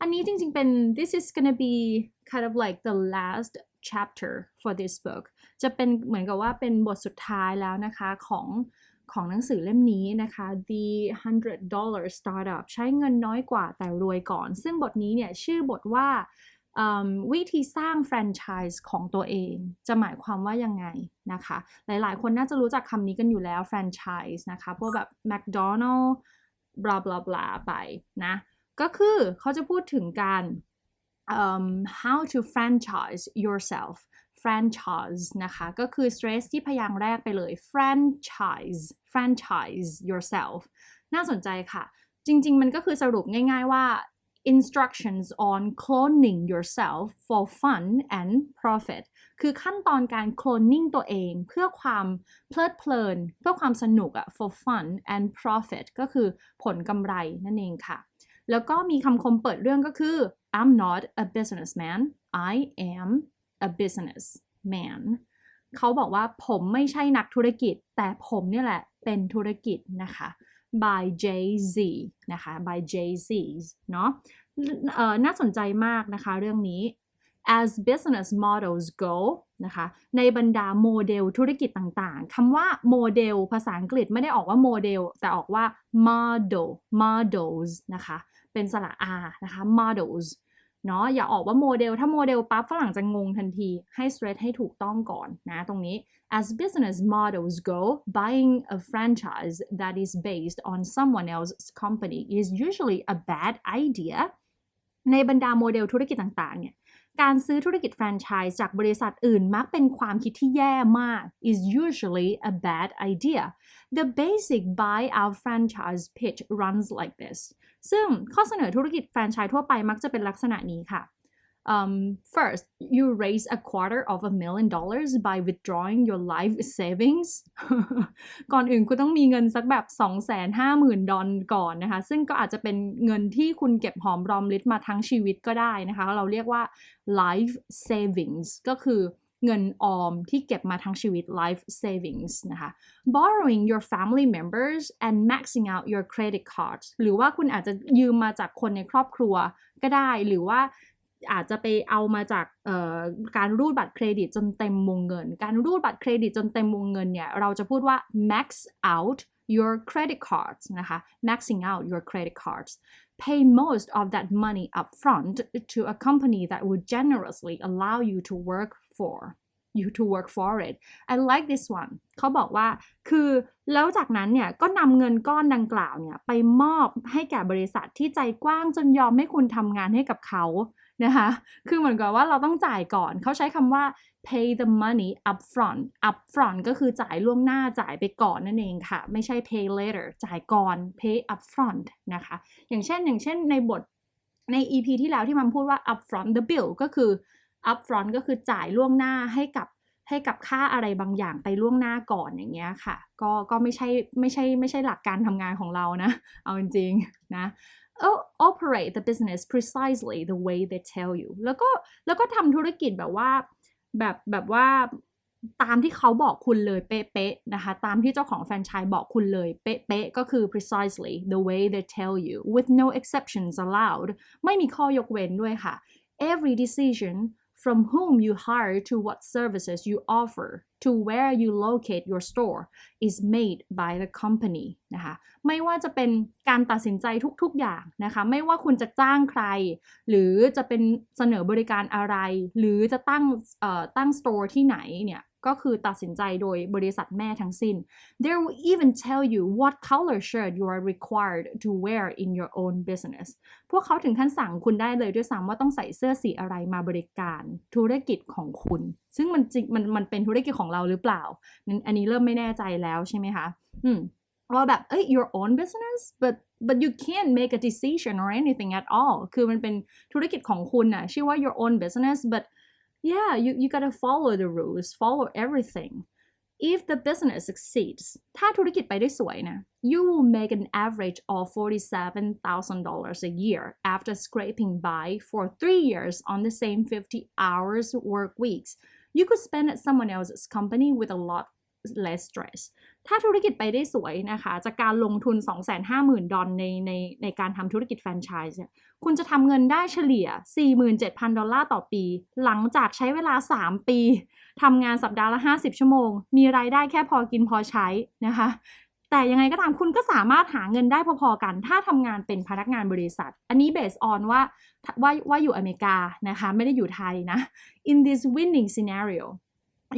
อันนี้จริงๆเป็น this is gonna be kind of like the last chapter for this book จะเป็นเหมือนกับว่าเป็นบทสุดท้ายแล้วนะคะของหนังสือเล่มนี้นะคะ The $100 Startup ใช้เงินน้อยกว่าแต่รวยก่อนซึ่งบทนี้เนี่ยชื่อบทว่าวิธีสร้างแฟรนไชส์ของตัวเองจะหมายความว่ายังไงนะคะหลายๆคนน่าจะรู้จักคำนี้กันอยู่แล้วแฟรนไชส์นะคะพวกแบบ McDonald's บลาบลาบลาไปนะก็คือเขาจะพูดถึงการ how to franchise yourself franchise นะคะก็คือ stress ที่พยางค์แรกไปเลย franchise yourself น่าสนใจค่ะจริงๆมันก็คือสรุปง่ายๆว่า instructions on cloning yourself for fun and profit คือขั้นตอนการ cloning ตัวเองเพื่อความเพลิดเพลินเพื่อความสนุกfor fun and profit ก็คือผลกำไรนั่นเองค่ะแล้วก็มีคำคมเปิดเรื่องก็คือ I'm not a businessman I am a businessman เขาบอกว่าผมไม่ใช่นักธุรกิจแต่ผมเนี่ยแหละเป็นธุรกิจนะคะ by Jay-Z นะคะ by Jay-Z เนาะน่าสนใจมากนะคะเรื่องนี้ as business models go นะคะในบรรดาโมเดลธุรกิจต่างๆคำว่าโมเดลภาษาอังกฤษไม่ได้ออกว่าโมเดลแต่ออกว่า models นะคะเป็นสระ R นะคะ models เนาะอย่าออกว่าโมเดลถ้าโมเดลปั๊บฝรั่งจะงงทันทีให้ straight ให้ถูกต้องก่อนนะตรงนี้ as business models go buying a franchise that is based on someone else's company is usually a bad idea ในบรรดาโมเดลธุรกิจต่างๆเนี่ยการซื้อธุรกิจแฟรนไชส์จากบริษัทอื่นมักเป็นความคิดที่แย่มาก is usually a bad idea the basic buy-out franchise pitch runs like this ซึ่งข้อเสนอธุรกิจแฟรนไชส์ทั่วไปมักจะเป็นลักษณะนี้ค่ะfirst you raise $250,000 by withdrawing your life savings ก่อนอื่นคุณต้องมีเงินสักแบบ $250,000 ก่อนนะคะซึ่งก็อาจจะเป็นเงินที่คุณเก็บหอมรอมริบมาทั้งชีวิตก็ได้นะคะเราเรียกว่า life savings ก็คือเงินออมที่เก็บมาทั้งชีวิต life savings นะคะ borrowing your family members and maxing out your credit cards หรือว่าคุณอาจจะยืมมาจากคนในครอบครัวก็ได้หรือว่าอาจจะไปเอามาจากการรูดบัตรเครดิตจนเต็มวงเงินการรูดบัตรเครดิตจนเต็มวงเงินเนี่ยเราจะพูดว่า max out your credit cards นะคะ maxing out your credit cards pay most of that money up front to a company that would generously allow you to work for it I like this one เขาบอกว่าคือแล้วจากนั้นเนี่ยก็นำเงินก้อนดังกล่าวเนี่ยไปมอบให้แก่บริษัทที่ใจกว้างจนยอมให้คุณทำงานให้กับเขานะคะคือเหมือนกับว่าเราต้องจ่ายก่อนเขาใช้คำว่า pay the money upfront ก็คือจ่ายล่วงหน้าจ่ายไปก่อนนั่นเองค่ะไม่ใช่ pay later จ่ายก่อน pay upfront นะคะอย่างเช่นในบทใน EP ที่แล้วที่มันพูดว่า upfront the bill ก็คือ upfront ก็คือจ่ายล่วงหน้าให้กับค่าอะไรบางอย่างไปล่วงหน้าก่อนอย่างเงี้ยค่ะก็ไม่ใช่หลักการทำงานของเรานะเอาจริงๆนะoperate the business precisely the way they tell you แล้วก็ทำธุรกิจแบบว่าตามที่เขาบอกคุณเลยเป๊ะๆนะคะตามที่เจ้าของแฟรนไชส์บอกคุณเลยเป๊ะๆก็คือ precisely the way they tell you with no exceptions allowed ไม่มีข้อยกเว้นด้วยค่ะ every decision from whom you hire to what services you offer to where you locate your store is made by the company นะคะไม่ว่าจะเป็นการตัดสินใจทุกๆอย่างนะคะไม่ว่าคุณจะจ้างใครหรือจะเป็นเสนอบริการอะไรหรือจะตั้ง store ที่ไหนเนี่ยก็คือตัดสินใจโดยบริษัทแม่ทั้งสิ้น They will even tell you what color shirt you are required to wear in your own business พวกเขาถึงขั้นสั่งคุณได้เลยด้วยซ้ำว่าต้องใส่เสื้อสีอะไรมาบริการธุรกิจของคุณซึ่งมันเป็นธุรกิจของเราหรือเปล่าอันนี้เริ่มไม่แน่ใจแล้วใช่ไหมคะว่าแบบyour own business but you can't make a decision or anything at all คือมันเป็นธุรกิจของคุณน่ะชื่อว่า your own business but yeah you gotta follow the rules follow everything if the business succeeds ถ้าธุรกิจไปได้สวยนะ you will make an average of $47,000 a year after scraping by for 3 years on the same 50 hours work weeks you could spend at someone else's company with a lot less stress ถ้าธุรกิจไปได้สวยนะคะจากการลงทุน $250,000 ในการทำธุรกิจแฟรนไชส์เนี่ยคุณจะทำเงินได้เฉลี่ย $47,000 ต่อปีหลังจากใช้เวลา3ปีทำงานสัปดาห์ละ50ชั่วโมงมีรายได้แค่พอกินพอใช้นะคะแต่ยังไงก็ตามคุณก็สามารถหาเงินได้พอๆกันถ้าทำงานเป็นพนักงานบริษัทอันนี้ based on ว่าอยู่อเมริกานะคะไม่ได้อยู่ไทยนะ in this winning scenario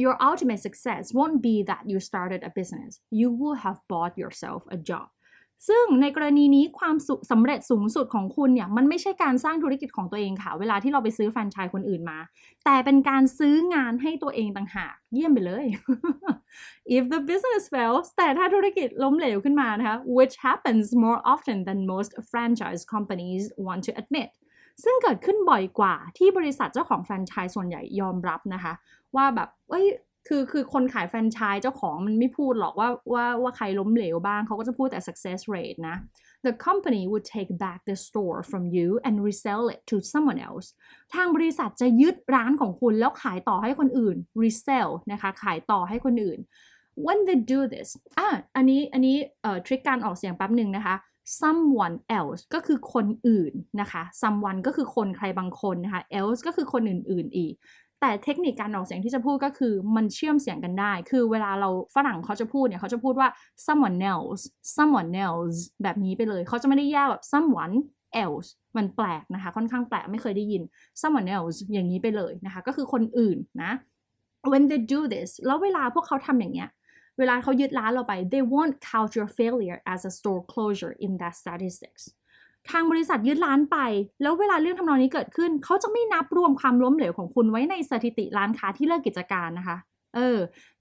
your ultimate success won't be that you started a business you will have bought yourself a job ซึ่งในกรณีนี้ความสำเร็จสูงสุดของคุณเนี่ยมันไม่ใช่การสร้างธุรกิจของตัวเองค่ะเวลาที่เราไปซื้อแฟรนไชส์คนอื่นมาแต่เป็นการซื้องานให้ตัวเองต่างหากเยี่ยมไปเลย if the business fails แต่ถ้าธุรกิจล้มเหลวขึ้นมานะคะ which happens more often than most franchise companies want to admit ซึ่งเกิดขึ้นบ่อยกว่าที่บริษัทเจ้าของแฟรนไชส์ส่วนใหญ่ยอมรับนะคะว่าแบบคือคนขายแฟรนไชส์เจ้าของมันไม่พูดหรอกว่าใครล้มเหลวบ้างเขาก็จะพูดแต่ success rate นะ The company would take back the store from you and resell it to someone else ทางบริษัทจะยึดร้านของคุณแล้วขายต่อให้คนอื่น resell นะคะขายต่อให้คนอื่น When they do this อันนี้ทริคการออกเสียงแป๊บหนึ่งนะคะ someone else ก็คือคนอื่นนะคะ someone ก็คือคนใครบางคนนะคะ else ก็คือคนอื่นๆอีกแต่เทคนิคการออกเสียงที่จะพูดก็คือมันเชื่อมเสียงกันได้คือเวลาเราฝรั่งเขาจะพูดเนี่ยเขาจะพูดว่า someone else แบบนี้ไปเลยเขาจะไม่ได้แยกแบบ someone else มันแปลกนะคะค่อนข้างแปลกไม่เคยได้ยิน someone else อย่างนี้ไปเลยนะคะก็คือคนอื่นนะ when they do this แล้วเวลาพวกเขาทำอย่างเงี้ยเวลาเขายึดร้านเราไป they won't count your failure as a store closure in that statisticsทางบริษัทยึดร้านไปแล้วเวลาเรื่องทำนองนี้เกิดขึ้นเขาจะไม่นับรวมความล้มเหลวของคุณไว้ในสถิติร้านค้าที่เลิกกิจการนะคะ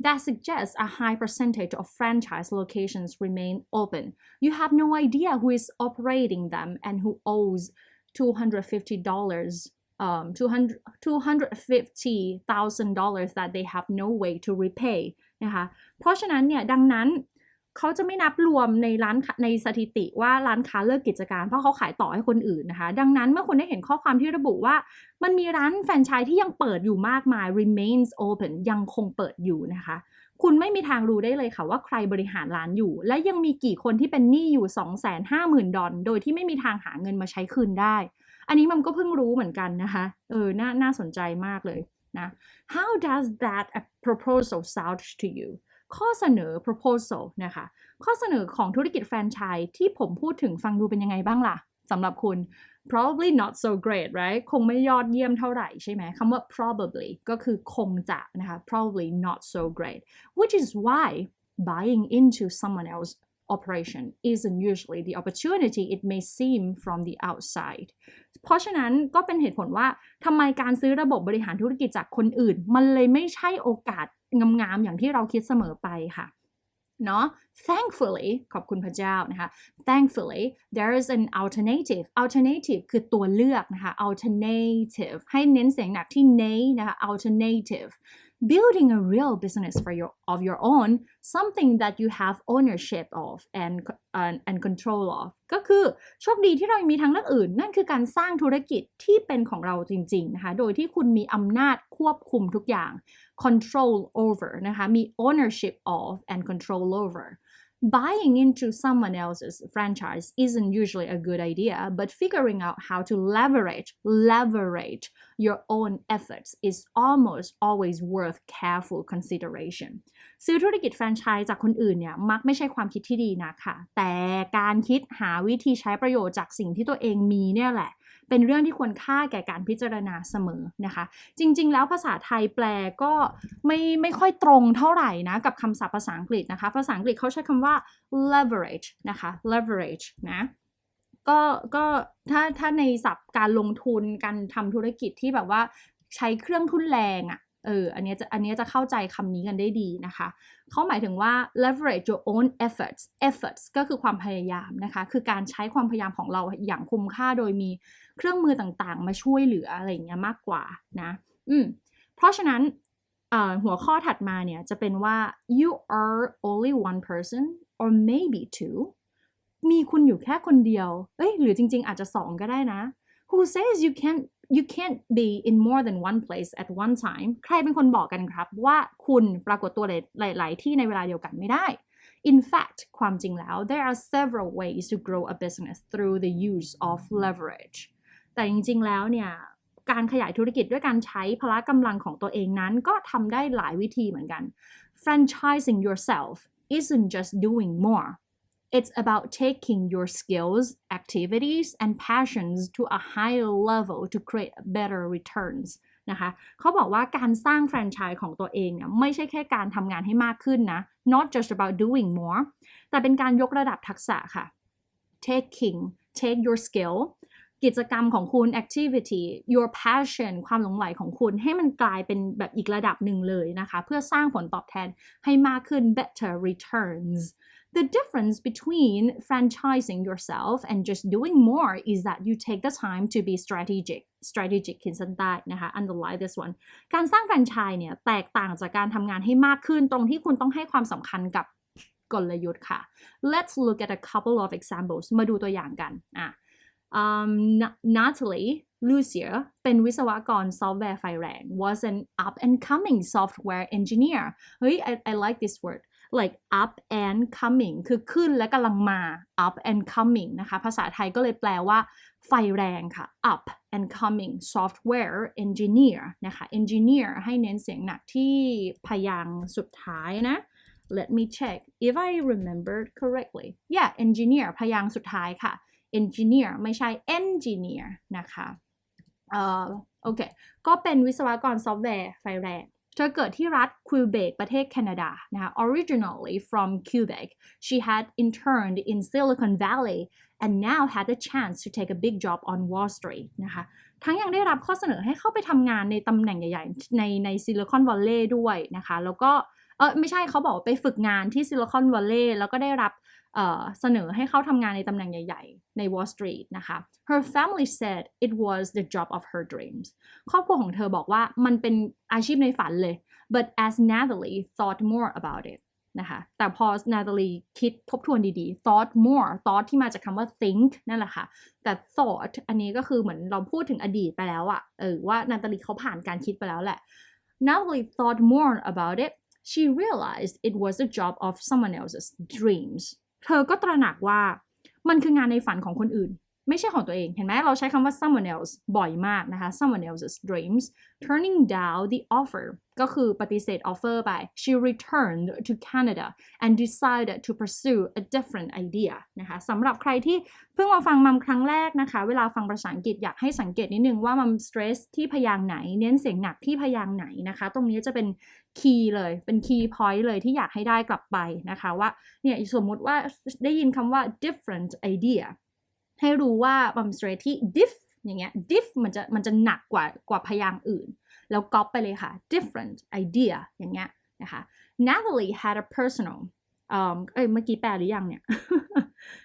that suggests a high percentage of franchise locations remain open you have no idea who is operating them and who owes $250,000 that they have no way to repay นะคะเพราะฉะนั้นเนี่ยดังนั้นเขาจะไม่นับรวมในสถิติว่าร้านค้าเลิกกิจการเพราะเขาขายต่อให้คนอื่นนะคะดังนั้นเมื่อคุณได้เห็นข้อความที่ระบุว่ามันมีร้านแฟรนไชส์ที่ยังเปิดอยู่มากมาย remains open ยังคงเปิดอยู่นะคะคุณไม่มีทางรู้ได้เลยค่ะว่าใครบริหารร้านอยู่และยังมีกี่คนที่เป็นหนี้อยู่ $250,000 โดยที่ไม่มีทางหาเงินมาใช้คืนได้อันนี้มันก็เพิ่งรู้เหมือนกันนะคะน่าสนใจมากเลยนะ How does that proposal sound to youข้อเสนอ proposal นะคะข้อเสนอของธุรกิจแฟรนไชส์ที่ผมพูดถึงฟังดูเป็นยังไงบ้างล่ะสำหรับคุณ probably not so great right คงไม่ยอดเยี่ยมเท่าไหร่ใช่ไหมคำว่า probably ก็คือคงจะนะคะ probably not so great which is why buying into someone else operation isn't usually the opportunity it may seem from the outside เพราะฉะนั้นก็เป็นเหตุผลว่าทำไมการซื้อระบบบริหารธุรกิจจากคนอื่นมันเลยไม่ใช่โอกาสงามๆอย่างที่เราคิดเสมอไปค่ะเนาะ thankfully ขอบคุณพระเจ้านะคะ thankfully there is an alternative คือตัวเลือกนะคะ alternative ให้เน้นเสียงหนักที่ nay นะคะ alternative building a real business of your own something that you have ownership of and control of ก็คือโชคดีที่เรามีทางเลือกอื่นนั่นคือการสร้างธุรกิจที่เป็นของเราจริงๆนะคะโดยที่คุณมีอำนาจควบคุมทุกอย่าง control over นะคะมี ownership of and control over Buying into someone else's franchise isn't usually a good idea, but figuring out how to leverage your own efforts is almost always worth careful consideration. ซื้อธุรกิจแฟรนไชส์จากคนอื่นเนี่ยมักไม่ใช่ความคิดที่ดีนะคะแต่การคิดหาวิธีใช้ประโยชน์จากสิ่งที่ตัวเองมีเนี่ยแหละเป็นเรื่องที่ควรค่าแก่การพิจารณาเสมอนะคะจริงๆแล้วภาษาไทยแปลก็ไม่ค่อยตรงเท่าไหร่นะกับคำศัพท์ภาษาอังกฤษนะคะภาษาอังกฤษเขาใช้คำว่า leverage นะคะ leverage นะก็ถ้าในศัพท์การลงทุนการทำธุรกิจที่แบบว่าใช้เครื่องทุนแรงอ่ะอันนี้จะเข้าใจคำนี้กันได้ดีนะคะเขาหมายถึงว่า leverage your own efforts ก็คือความพยายามนะคะคือการใช้ความพยายามของเราอย่างคุ้มค่าโดยมีเครื่องมือต่างๆมาช่วยเหลืออะไรอย่างเงี้ยมากกว่านะเพราะฉะนั้นหัวข้อถัดมาเนี่ยจะเป็นว่า you are only one person or maybe two มีคุณอยู่แค่คนเดียวหรือจริงๆอาจจะ2ก็ได้นะwho says you can't you can't be in more than one place at one time ใครเป็นคนบอกกันครับว่าคุณปรากฏตัวหลายๆที่ในเวลาเดียวกันไม่ได้ In fact ความจริงแล้ว there are several ways to grow a business through the use of leverage แต่จริงๆแล้วเนี่ยการขยายธุรกิจด้วยการใช้พละกำลังของตัวเองนั้นก็ทำได้หลายวิธีเหมือนกัน Franchising yourself isn't just doing more It's about taking your skills, activities, and passions to a higher level to create better returns นะคะเขาบอกว่าการสร้างแฟรนไชส์ของตัวเองเนี่ยไม่ใช่แค่การทำงานให้มากขึ้นนะ not just about doing more แต่เป็นการยกระดับทักษะค่ะ take your skill กิจกรรมของคุณ activity your passion ความหลงใหลของคุณให้มันกลายเป็นแบบอีกระดับหนึ่งเลยนะคะเพื่อสร้างผลตอบแทนให้มากขึ้น better returns The difference between franchising yourself and just doing more is that you take the time to be strategic ขีดเส้นใต้นะคะ underline this one การสร้างแฟรนไชส์เนี่ยแตกต่างจากการทำงานให้มากขึ้นตรงที่คุณต้องให้ความสำคัญกับกลยุทธ์ค่ะ Let's look at a couple of examples มาดูตัวอย่างกันNatalie Lucia เป็นวิศวกรซอฟต์แวร์ไฟแรง was an up and coming software engineer เฮ้ย I like this word like up and coming คือขึ้นและกำลังมา up and coming นะคะภาษาไทยก็เลยแปลว่าไฟแรงค่ะ up and coming software engineer นะคะ engineer ให้เน้นเสียงหนักที่พยางค์สุดท้ายนะ let me check if I remembered correctly yeah engineer พยางค์สุดท้ายค่ะ engineer ไม่ใช่ engineer นะคะโอเคก็เป็นวิศวกรซอฟต์แวร์ไฟแรงเธอเกิดที่รัฐควิเบกประเทศแคนาดานะคะ Originally from Quebec she had interned in Silicon Valley and now had the chance to take a big job on Wall Street นะคะทั้งยังได้รับข้อเสนอให้เข้าไปทำงานในตำแหน่งใหญ่ๆใน Silicon Valley ด้วยนะคะแล้วก็ไม่ใช่เขาบอกไปฝึกงานที่ Silicon Valley แล้วก็ได้รับเสนอให้เขาทำงานในตำแหน่งใหญ่ๆใน Wall Street นะคะ Her family said it was the job of her dreams ครอบครัวของเธอบอกว่ามันเป็นอาชีพในฝันเลย but as Natalie thought more about it นะคะแต่พอ Natalie คิดทบทวนดีๆ thought more thought ที่มาจากคำว่า think นั่นแหละค่ะแต่ thought อันนี้ก็คือเหมือนเราพูดถึงอดีตไปแล้วอะว่า Natalie เขาผ่านการคิดไปแล้วแหละ Natalie thought more about it she realized it was the job of someone else's dreamsเธอก็ตระหนักว่ามันคืองานในฝันของคนอื่นไม่ใช่ของตัวเองเห็นไหมเราใช้คำว่า someone else บ่อยมากนะคะ someone else's dreams turning down the offer ก็คือปฏิเสธ offer ไป she returned to Canada and decided to pursue a different idea นะคะสำหรับใครที่เพิ่งมาฟังมัมครั้งแรกนะคะเวลาฟังภาษาอังกฤษอยากให้สังเกตนิดนึงว่ามัม stress ที่พยางค์ไหนเน้นเสียงหนักที่พยางค์ไหนนะคะตรงนี้จะเป็น key เลยเป็น key point เลยที่อยากให้ได้กลับไปนะคะว่าเนี่ยสมมุติว่าได้ยินคำว่า different ideaให้รู้ว่าบัมสเตรทที่ diff อย่างเงี้ย diff มันจะหนักกว่าพยางค์อื่นแล้วก๊อปไปเลยค่ะ different idea อย่างเงี้ยนะคะ Natalie had a personal เมื่อกี้แปลหรือยังเนี่ย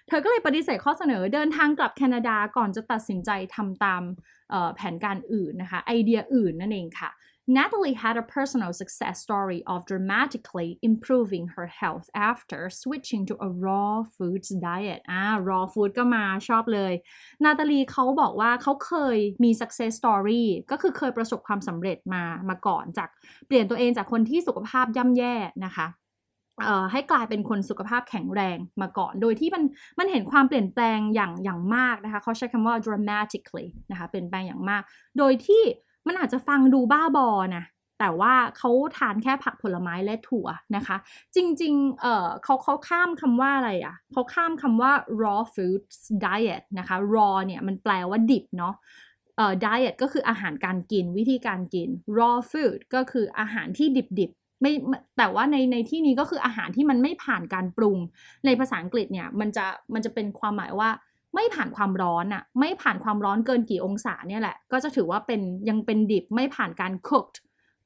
เธอก็เลยปฏิเสธข้อเสนอเดินทางกลับแคนาดาก่อนจะตัดสินใจทำตามแผนการอื่นนะคะไอเดียอื่นนั่นเองค่ะNatalie had a personal success story of dramatically improving her health after switching to a raw foods diet raw food ก็มาชอบเลยนาตาลีเขาบอกว่าเขาเคยมี success story ก็คือเคยประสบความสำเร็จมาก่อนจากเปลี่ยนตัวเองจากคนที่สุขภาพย่ำแย่นะคะให้กลายเป็นคนสุขภาพแข็งแรงมาก่อนโดยที่มันเห็นความเปลี่ยนแปลงอย่างมากนะคะเขาใช้คำว่า dramatically นะคะเปลี่ยนแปลงอย่างมากโดยที่มันอาจจะฟังดูบ้าบอนะแต่ว่าเขาทานแค่ผักผลไม้และถั่วนะคะจริงๆเขาข้ามคำว่าอะไรอ่ะเขาข้ามคำว่า raw foods diet นะคะ raw เนี่ยมันแปลว่าดิบเนาะdiet ก็คืออาหารการกินวิธีการกิน raw food ก็คืออาหารที่ดิบๆไม่แต่ว่าในที่นี้ก็คืออาหารที่มันไม่ผ่านการปรุงในภาษาอังกฤษเนี่ยมันจะเป็นความหมายว่าไม่ผ่านความร้อนอะไม่ผ่านความร้อนเกินกี่องศาเนี่ยแหละก็จะถือว่ายังเป็นดิบไม่ผ่านการ cooked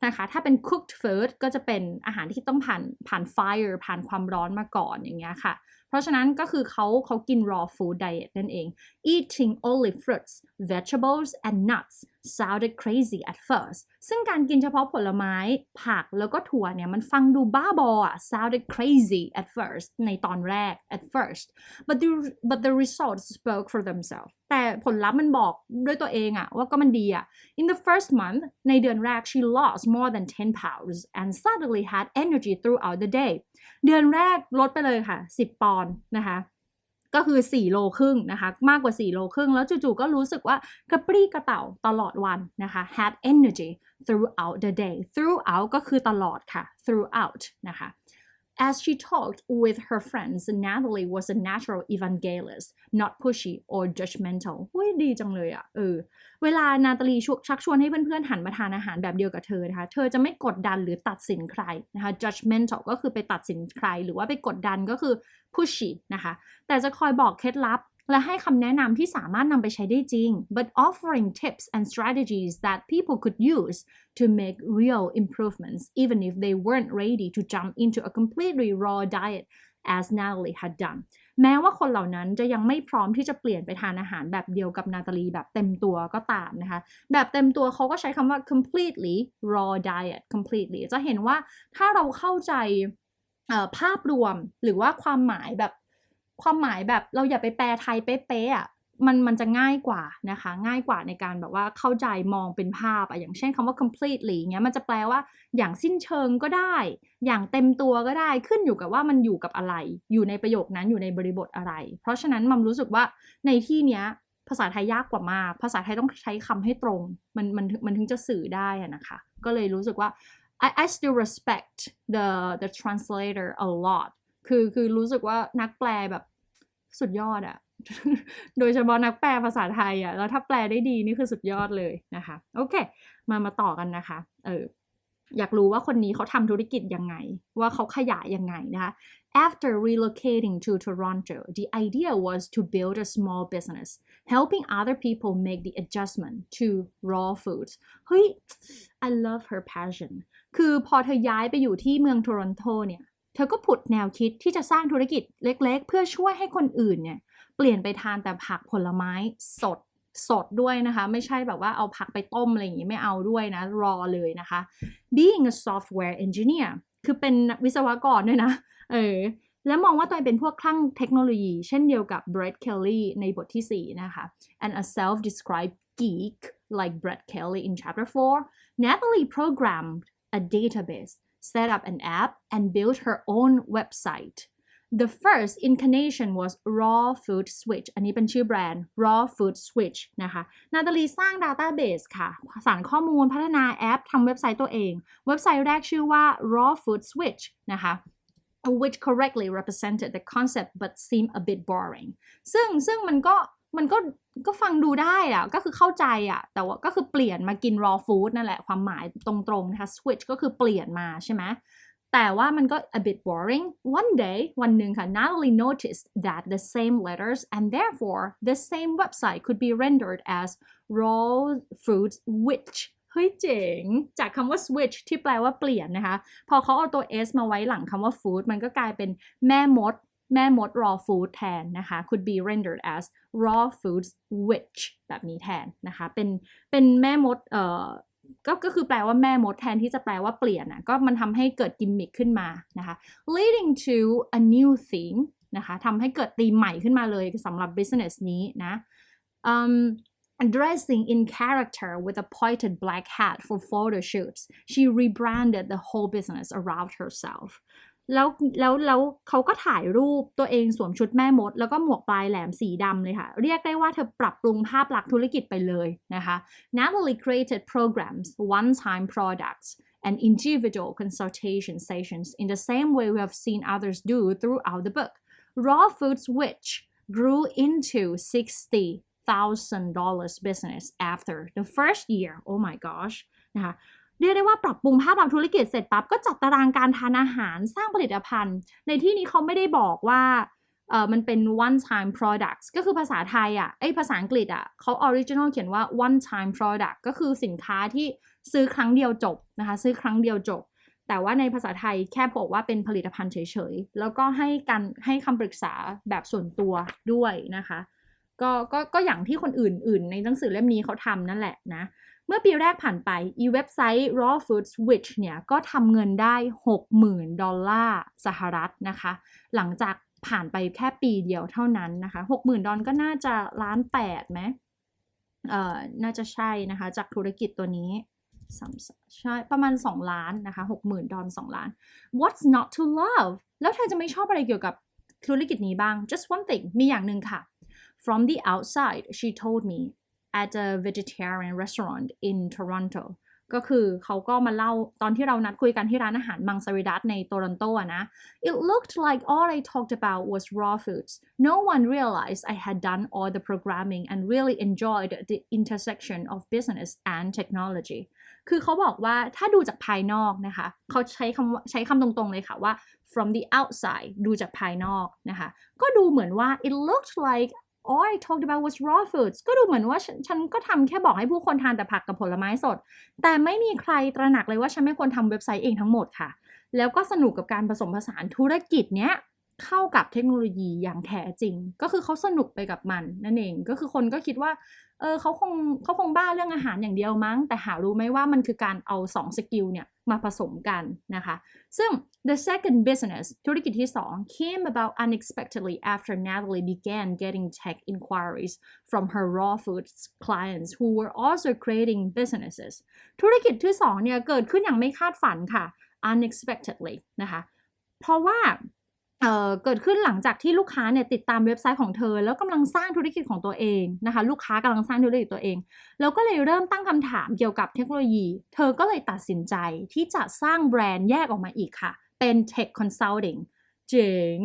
นะคะถ้าเป็น cooked food ก็จะเป็นอาหารที่ต้องผ่าน fire ผ่านความร้อนมาก่อนอย่างเงี้ยค่ะเพราะฉะนั้นก็คือเขากิน raw food diet นั่นเอง eating only fruits vegetables and nuts sounded crazy at first ซึ่งการกินเฉพาะผลไม้ผักแล้วก็ถั่วเนี่ยมันฟังดูบ้าบออ่ะ sounded crazy at first ในตอนแรก at first but the results spoke for themselves แต่ผลลัพธ์มันบอกด้วยตัวเองอะว่าก็มันดีอะ in the first month ในเดือนแรก she lost more than 10 pounds and suddenly had energy throughout the day เดือนแรกลดไปเลยค่ะ10 ปอนด์นะคะก็คือ4 โลครึ่งนะคะมากกว่า4 โลครึ่งแล้วจู่ๆก็รู้สึกว่ากระปรี้กระเป๋าตลอดวันนะคะ had energy throughout the day throughout ก็คือตลอดค่ะ throughout นะคะ As she talked with her friends, Natalie was a natural evangelist, not pushy or judgmental. เฮ้ยดีจังเลยอ่ะเวลานาตาลีชักชวนให้เพื่อนๆหันมาทานอาหารแบบเดียวกับเธอนะคะเธอจะไม่กดดันหรือตัดสินใครนะคะ judgmental ก็คือไปตัดสินใครหรือว่าไปกดดันก็คือ pushy นะคะแต่จะคอยบอกเคล็ดลับและให้คำแนะนำที่สามารถนำไปใช้ได้จริง but offering tips and strategies that people could use to make real improvements even if they weren't ready to jump into a completely raw diet as Natalie had done แม้ว่าคนเหล่านั้นจะยังไม่พร้อมที่จะเปลี่ยนไปทานอาหารแบบเดียวกับนาตาลีแบบเต็มตัวก็ตามนะคะแบบเต็มตัวเขาก็ใช้คำว่า completely raw diet completely จะเห็นว่าถ้าเราเข้าใจภาพรวมหรือว่าความหมายแบบเราอย่าไปแปลไทยเป๊ะๆอ่ะมันจะง่ายกว่านะคะง่ายกว่าในการแบบว่าเข้าใจมองเป็นภาพอย่างเช่นคำว่า completely เงี้ยมันจะแปลว่าอย่างสิ้นเชิงก็ได้อย่างเต็มตัวก็ได้ขึ้นอยู่กับว่ามันอยู่กับอะไรอยู่ในประโยคนั้นอยู่ในบริบทอะไรเพราะฉะนั้นมัมรู้สึกว่าในที่เนี้ยภาษาไทยยากกว่ามากภาษาไทยต้องใช้คำให้ตรงมันถึงจะสื่อได้นะคะก็เลยรู้สึกว่า I still respect the translator a lot คือรู้สึกว่านักแปลแบบสุดยอดอะ โดยเฉพาะนักแปลภาษาไทยอะแล้วถ้าแปลได้ดีนี่คือสุดยอดเลยนะคะโอเคมาต่อกันนะคะอยากรู้ว่าคนนี้เขาทำธุรกิจยังไงว่าเขาขยายยังไงนะคะ After relocating to Toronto, the idea was to build a small business, helping other people make the adjustment to raw foods. เฮ้ย I love her passion. คือพอเธอย้ายไปอยู่ที่เมืองโทรอนโตเนี่ยเธอก็ผุดแนวคิดที่จะสร้างธุรกิจเล็กๆเพื่อช่วยให้คนอื่นเนี่ยเปลี่ยนไปทานแต่ผักผลไม้สดด้วยนะคะไม่ใช่แบบว่าเอาผักไปต้มอะไรอย่างงี้ไม่เอาด้วยนะรอเลยนะคะ Being a software engineer คือเป็นวิศวกรด้วยนะแล้วมองว่าตัวเองเป็นพวกคลั่งเทคโนโลยีเช่นเดียวกับ Brett Kelly ในบทที่4นะคะ and a self-described geek like Brett Kelly in chapter 4 Natalie programmed a database set up an app and built her own website. The first incarnation was Raw Food Switch อันนี้เป็นชื่อแบรนด์ Raw Food Switch นะคะนาตาลีสร้าง database ค่ะสานข้อมูลพัฒนาแอปทำเว็บไซต์ตัวเองเว็บไซต์แรกชื่อว่า Raw Food Switch นะคะ which correctly represented the concept but seemed a bit boring ซึ่งมันก็ฟังดูได้อะก็คือเข้าใจอะแต่ว่าก็คือเปลี่ยนมากิน raw food นั่นแหละความหมายตรงๆนะคะ switch ก็คือเปลี่ยนมาใช่ไหมแต่ว่ามันก็ a bit boring one day วันหนึ่งค่ะ Natalie noticed that the same letters and therefore the same website could be rendered as raw foods which เฮ้ยเจ๋งจากคำว่า switch ที่แปลว่าเปลี่ยนนะคะพอเขาเอาตัว s มาไว้หลังคำว่า food มันก็กลายเป็นแม่มด raw food แทนนะคะ could be rendered as raw foods which แบบนี้แทนนะคะเป็นแม่มดก็คือแปลว่าแม่มดแทนที่จะแปลว่าเปลี่ยนก็มันทำให้เกิดกิมมิคขึ้นมานะคะ leading to a new theme นะคะทำให้เกิดธีมใหม่ขึ้นมาเลยสำหรับ business นี้นะDressing in character with a pointed black hat for photo shoots, she rebranded the whole business around herself. แล้วเขาก็ถ่ายรูปตัวเองสวมชุดแม่มดแล้วก็หมวกปลายแหลมสีดำเลยค่ะเรียกได้ว่าเธอปรับปรุงภาพลักษณ์ธุรกิจไปเลยนะคะ Natalie created programs, one-time products, and individual consultation sessions in the same way we have seen others do throughout the book. Raw Foods which grew into $60,000 business after the first year. Oh my gosh นะคะเรียกได้ว่าปรับปรุงภาพลักษณ์ธุรกิจเสร็จปั๊บก็จัดตารางการทานอาหารสร้างผลิตภัณฑ์ในที่นี้เขาไม่ได้บอกว่ามันเป็น one time products ก็คือภาษาไทยภาษาอังกฤษเขา original เขียนว่า one time product ก็คือสินค้าที่ซื้อครั้งเดียวจบนะคะซื้อครั้งเดียวจบแต่ว่าในภาษาไทยแค่บอกว่าเป็นผลิตภัณฑ์เฉยๆแล้วก็ให้คำปรึกษาแบบส่วนตัวด้วยนะคะ ก็อย่างที่คนอื่นในหนังสือเล่มนี้เขาทำนั่นแหละนะเมื่อปีแรกผ่านไปเว็บไซต์ Raw Foods Which เนี่ยก็ทำเงินได้ $60,000 สหรัฐนะคะหลังจากผ่านไปแค่ปีเดียวเท่านั้นนะคะ$60,000ก็น่าจะ1.8 ล้านไหมน่าจะใช่นะคะจากธุรกิจตัวนี้ใช่ประมาณ2 ล้านนะคะ$60,000 2 ล้าน What's not to love แล้วเธอจะไม่ชอบอะไรเกี่ยวกับธุรกิจนี้บ้าง Just one thing มีอย่างหนึ่งค่ะ From the outside she told me at a vegetarian restaurant in Toronto ก็คือเขาก็มาเล่าตอนที่เรานัดคุยกันที่ร้านอาหารมังสวิรัติในโตรอนโตนะ It looked like all I talked about was raw foods. No one realized I had done all the programming and really enjoyed the intersection of business and technology. คือเขาบอกว่าถ้าดูจากภายนอกนะคะเขาใช้คำตรงๆเลยค่ะว่า from the outside ดูจากภายนอกนะคะก็ดูเหมือนว่า it looked like all I talked about was raw foods ก็ดูเหมือนว่าฉันก็ทำแค่บอกให้ผู้คนทานแต่ผักกับผลไม้สดแต่ไม่มีใครตระหนักเลยว่าฉันไม่ควรทำเว็บไซต์เองทั้งหมดค่ะแล้วก็สนุกกับการผสมผสานธุรกิจเนี้ยเข้ากับเทคโนโลยีอย่างแท้จริงก็คือเขาสนุกไปกับมันนั่นเองก็คือคนก็คิดว่าเขาคงบ้าเรื่องอาหารอย่างเดียวมั้งแต่หารู้ไหมว่ามันคือการเอา2 สกิลเนี่ยมาผสมกันนะคะซึ่ง the second business ธุรกิจที่2 came about unexpectedly after Natalie began getting tech inquiries from her raw foods clients who were also creating businesses ธุรกิจที่2เนี่ยเกิดขึ้นอย่างไม่คาดฝันค่ะ unexpectedly นะคะเพราะว่าเกิดขึ้นหลังจากที่ลูกค้าเนี่ยติดตามเว็บไซต์ของเธอแล้วกำลังสร้างธุรกิจของตัวเองนะคะลูกค้ากำลังสร้างธุรกิจตัวเองแล้วก็เลยเริ่มตั้งคำถามเกี่ยวกับเทคโนโลยีเธอก็เลยตัดสินใจที่จะสร้างแบรนด์แยกออกมาอีกค่ะเป็น Tech Consulting เจ๋ง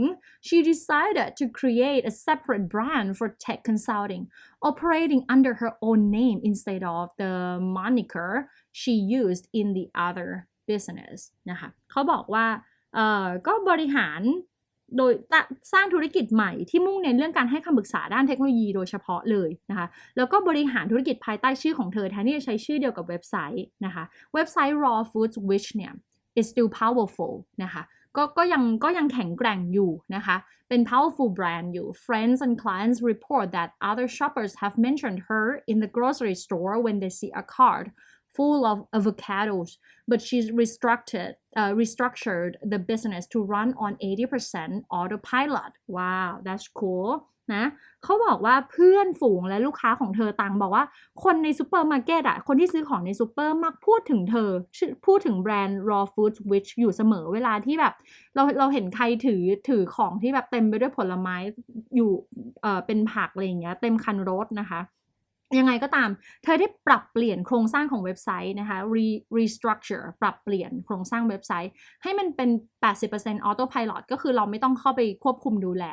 She decided to create a separate brand for tech consulting operating under her own name instead of the moniker she used in the other business นะคะเขาบอกว่าก็บริหารโดยสร้างธุรกิจใหม่ที่มุ่งเน้นเรื่องการให้คำปรึกษาด้านเทคโนโลยีโดยเฉพาะเลยนะคะแล้วก็บริหารธุรกิจภายใต้ชื่อของเธอแทนที่จะใช้ชื่อเดียวกับเว็บไซต์นะคะเว็บไซต์ Raw Foods Which เนี่ย is still powerful นะคะก็ยังแข็งแกร่งอยู่นะคะเป็น powerful brand อยู่ Friends and clients report that other shoppers have mentioned her in the grocery store when they see a cart full of avocados, but she's restructured the business to run on 80% autopilot. Wow, that's cool. นะเขาบอกว่าเพื่อนฝูงและลูกค้าของเธอต่างบอกว่าคนในซูเปอร์มาร์เก็ตคนที่ซื้อของในซูเปอร์มักพูดถึงเธอพูดถึงแบรนด์ Raw Foods Which อยู่เสมอเวลาที่แบบเราเห็นใครถือของที่แบบเต็มไปด้วยผลไม้อยู่เป็นผักอะไรอย่างเงี้ยเต็มคันรถนะคะยังไงก็ตามเธอได้ปรับเปลี่ยนโครงสร้างของเว็บไซต์นะคะ restructure ปรับเปลี่ยนโครงสร้างเว็บไซต์ให้มันเป็น 80% autopilot ก็คือเราไม่ต้องเข้าไปควบคุมดูแล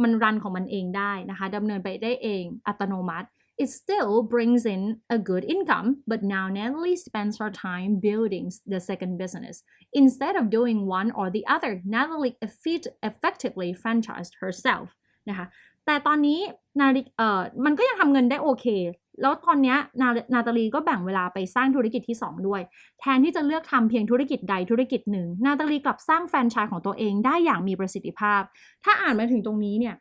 มันรันของมันเองได้นะคะดำเนินไปได้เองอัตโนมัติ It still brings in a good income but now Natalie spends her time building the second business instead of doing one or the other Natalie effectively franchised herself นะคะแต่ตอนนี้มันก็ยังทำเงินได้โอเคแล้วตอนนี้นาตาลีก็แบ่งเวลาไปสร้างธุรกิจที่2ด้วยแทนที่จะเลือกทำเพียงธุรกิจใดธุรกิจหนึ่งนาตาลีกลับสร้างแฟรนไชส์ของตัวเองได้อย่างมีประสิทธิภาพถ้าอ่านมาถึงตรงนี้เนี่ย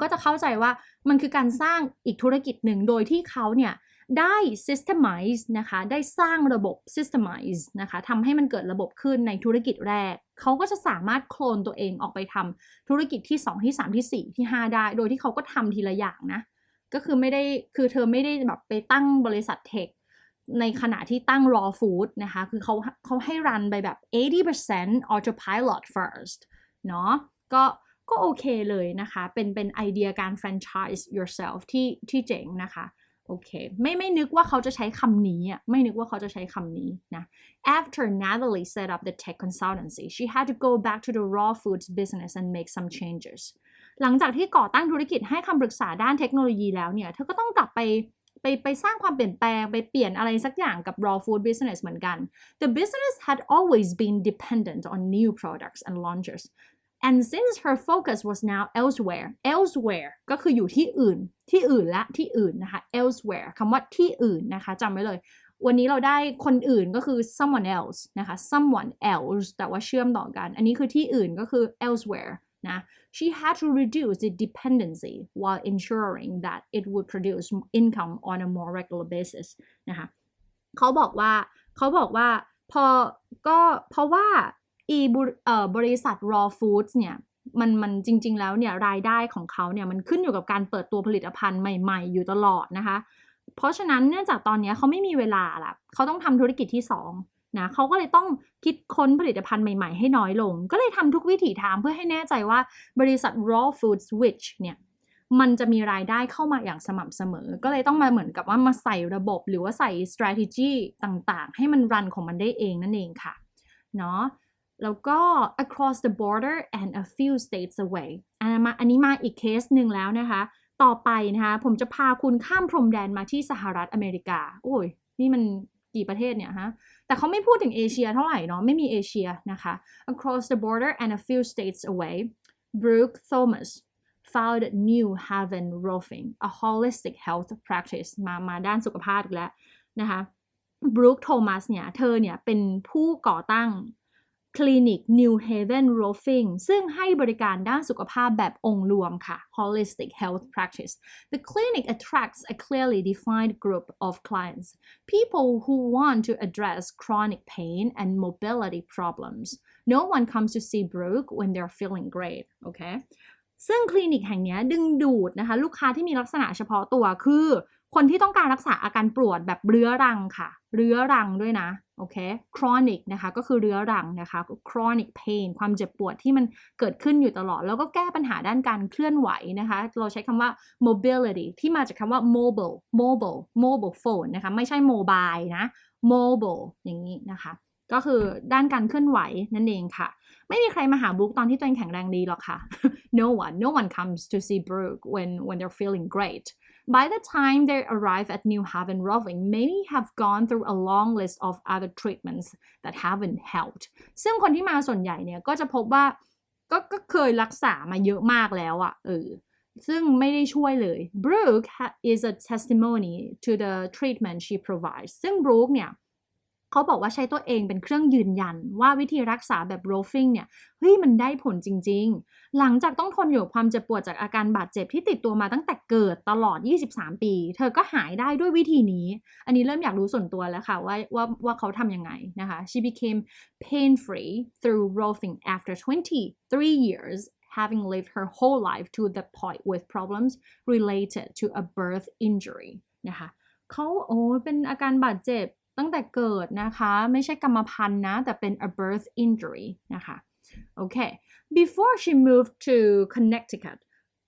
ก็จะเข้าใจว่ามันคือการสร้างอีกธุรกิจหนึ่งโดยที่เขาเนี่ยได้ systemize นะคะได้สร้างระบบ systemize นะคะทำให้มันเกิดระบบขึ้นในธุรกิจแรกเขาก็จะสามารถโคลนตัวเองออกไปทำธุรกิจที่2ที่3ที่4ที่5ได้โดยที่เขาก็ทำทีละอย่างนะก็คือเธอไม่ได้แบบไปตั้งบริษัทเทคในขณะที่ตั้ง raw food นะคะคือเขาให้รันไปแบบ 80% autopilot first เนาะก็โอเคเลยนะคะเป็นไอเดียการ franchise yourself ที่เจ๋งนะคะโอเคไม่นึกว่าเขาจะใช้คำนี้ไม่นึกว่าเขาจะใช้คำนี้นะ After Natalie set up the tech consultancy she had to go back to the raw foods business and make some changes หลังจากที่ก่อตั้งธุรกิจให้คำปรึกษาด้านเทคโนโลยีแล้วเนี่ยเธอก็ต้องกลับไปสร้างความเปลี่ยนแปลงไปเปลี่ยนอะไรสักอย่างกับ raw food business เหมือนกัน The business had always been dependent on new products and launches And since her focus was now elsewhere ก็คืออยู่ที่อื่นนะคะ elsewhere คำว่าที่อื่นนะคะจำไว้เลยวันนี้เราได้คนอื่นก็คือ someone else นะคะ someone else แต่ว่าเชื่อมต่อกันอันนี้คือที่อื่นก็คือ elsewhere นะ she had to reduce the dependency while ensuring that it would produce income on a more regular basis นะคะเขาบอกว่าพอก็เพราะว่าบริษัท raw foods เนี่ยมันจริงๆแล้วเนี่ยรายได้ของเขาเนี่ยมันขึ้นอยู่กับการเปิดตัวผลิตภัณฑ์ใหม่ๆอยู่ตลอดนะคะเพราะฉะนั้นเนื่องจากตอนนี้เขาไม่มีเวลาละเขาต้องทำธุรกิจที่2นะเขาก็เลยต้องคิดค้นผลิตภัณฑ์ใหม่ๆให้น้อยลงก็เลยทำทุกวิถีทางเพื่อให้แน่ใจว่าบริษัท raw foods which เนี่ยมันจะมีรายได้เข้ามาอย่างสม่ำเสมอก็เลยต้องมาเหมือนกับว่ามาใส่ระบบหรือว่าใส่ strategy ต่างๆให้มันรันของมันได้เองนั่นเองค่ะเนาะแล้วก็ across the border and a few states away อันนี้มาอีกเคสหนึ่งแล้วนะคะต่อไปนะคะผมจะพาคุณข้ามพรมแดนมาที่สหรัฐอเมริกาโอ้ยนี่มันกี่ประเทศเนี่ยฮะแต่เขาไม่พูดถึงเอเชียเท่าไหร่เนาะไม่มีเอเชียนะคะ across the border and a few states away Brooke Thomas founded New Haven Roofing a holistic health practice มาด้านสุขภาพอีกแล้วนะคะ Brooke Thomas เนี่ยเธอเนี่ยเป็นผู้ก่อตั้งคลินิก New Haven Roofing ซึ่งให้บริการด้านสุขภาพแบบองค์รวมค่ะ Holistic Health Practice. The clinic attracts a clearly defined group of clients, people who want to address chronic pain and mobility problems. No one comes to see Brooke when they're feeling great, okay? ซึ่งคลินิกแห่งนี้ดึงดูดนะคะลูกค้าที่มีลักษณะเฉพาะตัวคือคนที่ต้องการรักษาอาการปวดแบบเรื้อรังค่ะเรื้อรังด้วยนะโอเค chronic นะคะก็คือเรื้อรังนะคะ chronic pain ความเจ็บปวดที่มันเกิดขึ้นอยู่ตลอดแล้วก็แก้ปัญหาด้านการเคลื่อนไหวนะคะเราใช้คำว่า mobility ที่มาจากคำว่า mobile phone นะคะไม่ใช่ mobile นะ mobile อย่างนี้นะคะก็คือด้านการเคลื่อนไหวนั่นเองค่ะไม่มีใครมาหาบรูคตอนที่ตัวเองแข็งแรงดีหรอกค่ะ no one comes to see Brooke when they're feeling great. By the time they arrive at New Haven Roofing, many have gone through a long list of other treatments that haven't helped. ซึ่งคนที่มาส่วนใหญ่เนี่ยก็จะพบว่าก็เคยรักษามาเยอะมากแล้วอะซึ่งไม่ได้ช่วยเลย Brooke is a testimony to the treatment she provides. ซึ่ง Brooke เนี่ยเขาบอกว่าใช้ตัวเองเป็นเครื่องยืนยันว่าวิธีรักษาแบบ roofing เนี่ยเฮ้ยมันได้ผลจริงๆหลังจากต้องทนอยู่ความเจ็บปวดจากอาการบาดเจ็บที่ติดตัวมาตั้งแต่เกิดตลอด23ปีเธอก็หายได้ด้วยวิธีนี้อันนี้เริ่มอยากรู้ส่วนตัวแล้วค่ะว่าเขาทำยังไงนะคะ She became pain free through roofing after 23 years having lived her whole life to the point with problems related to a birth injury นะคะเขาเป็นอาการบาดเจ็บตั้งแต่เกิดนะคะไม่ใช่กรรมพันธุ์นะแต่เป็น a birth injury นะคะโอเค before she moved to Connecticut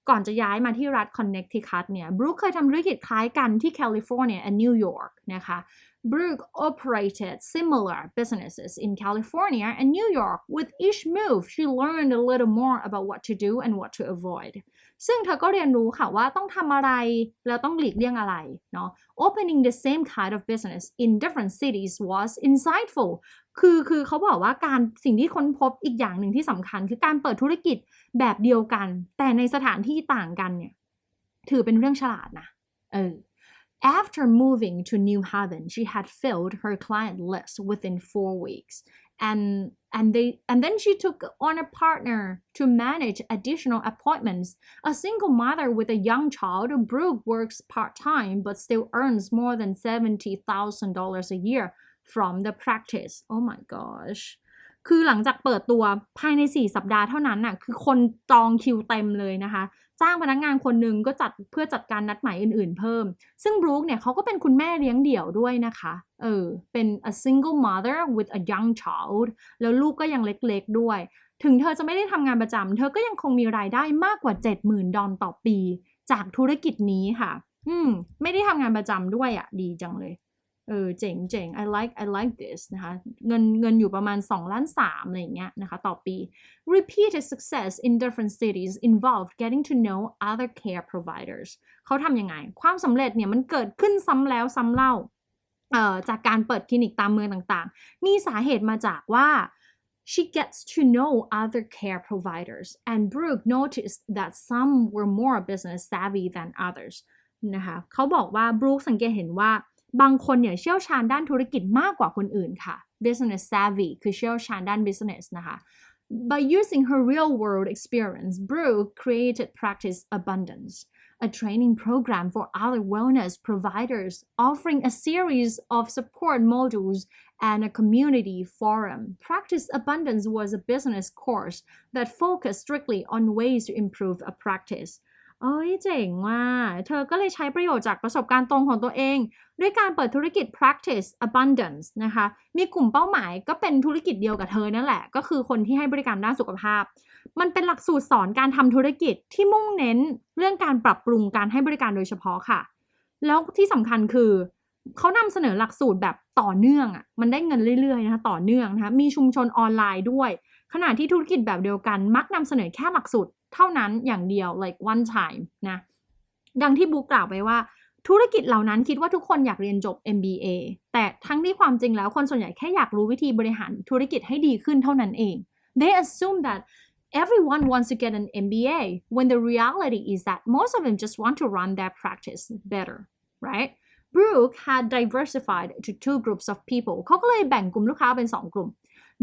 ก่อนจะย้ายมาที่รัฐ Connecticut เนี่ย Brooke เคยทำธุรกิจคล้ายกันที่ California and New York นะคะ Brooke operated similar businesses in California and New York. With each move, she learned a little more about what to do and what to avoid. ซึ่งเธอก็เรียนรู้ค่ะว่าต้องทำอะไรแล้วต้องหลีกเลี่ยงอะไรเนาะ Opening the same kind of business in different cities was insightful. คือเขาบอกว่าสิ่งที่ค้นพบอีกอย่างหนึ่งที่สำคัญคือการเปิดธุรกิจแบบเดียวกันแต่ในสถานที่ต่างกันเนี่ยถือเป็นเรื่องฉลาดนะAfter moving to New Haven, she had filled her client list within 4 weeks. And then she took on a partner to manage additional appointments. A single mother with a young child, Brooke works part-time but still earns more than $70,000 a year from the practice. Oh my gosh. คือหลังจากเปิดตัวภายใน4สัปดาห์เท่านั้นน่ะคือคนจองคิวเต็มเลยนะคะจ้างพนักงานคนหนึ่งก็เพื่อจัดการนัดหมายอื่นๆเพิ่มซึ่งบรูคเนี่ยเขาก็เป็นคุณแม่เลี้ยงเดี่ยวด้วยนะคะเป็น a single mother with a young child แล้วลูกก็ยังเล็กๆด้วยถึงเธอจะไม่ได้ทำงานประจำเธอก็ยังคงมีรายได้มากกว่า $70,000 ต่อปีจากธุรกิจนี้ค่ะไม่ได้ทำงานประจำด้วยอ่ะดีจังเลยเจ๋ง I like this นะคะเงินอยู่ประมาณ2.3 ล้านอะไรอย่างเงี้ยนะคะต่อปี Repeated success in different cities involved getting to know other care providers เขาทำยังไงความสำเร็จเนี่ยมันเกิดขึ้นซ้ำแล้วซ้ำเล่าจากการเปิดคลินิกตามเมืองต่างๆมีสาเหตุมาจากว่า She gets to know other care providers and Brooke noticed that some were more business savvy than others นะคะเขาบอกว่า Brooke สังเกตเห็นว่าบางคนเนี่ยเชี่ยวชาญด้านธุรกิจมากกว่าคนอื่นค่ะ business savvy คือเชี่ยวชาญด้าน business นะคะ By using her real-world experience, Brooke created Practice Abundance, a training program for other wellness providers, offering a series of support modules and a community forum. Practice Abundance was a business course that focused strictly on ways to improve a practice. เอ้ยเจ๋งว่ะเธอก็เลยใช้ประโยชน์จากประสบการณ์ตรงของตัวเองด้วยการเปิดธุรกิจ Practice Abundance นะคะมีกลุ่มเป้าหมายก็เป็นธุรกิจเดียวกับเธอนั่นแหละก็คือคนที่ให้บริการด้านสุขภาพมันเป็นหลักสูตรสอนการทำธุรกิจที่มุ่งเน้นเรื่องการปรับปรุงการให้บริการโดยเฉพาะค่ะแล้วที่สำคัญคือเขานำเสนอหลักสูตรแบบต่อเนื่องอ่ะมันได้เงินเรื่อยๆนะคะต่อเนื่องนะคะมีชุมชนออนไลน์ด้วยขณะที่ธุรกิจแบบเดียวกันมักนำเสนอแค่หลักสูตรเท่านั้นอย่างเดียว like one time นะดังที่บุ๊กกล่าวไปว่าธุรกิจเหล่านั้นคิดว่าทุกคนอยากเรียนจบ MBA แต่ทั้งที่ความจริงแล้วคนส่วนใหญ่แค่อยากรู้วิธีบริหารธุรกิจให้ดีขึ้นเท่านั้นเอง They assume that everyone wants to get an MBA when the reality is that most of them just want to run their practice better, right? Brooke had diversified to two groups of people เขาก็เลยแบ่งกลุ่มลูกค้าเป็น2กลุ่ม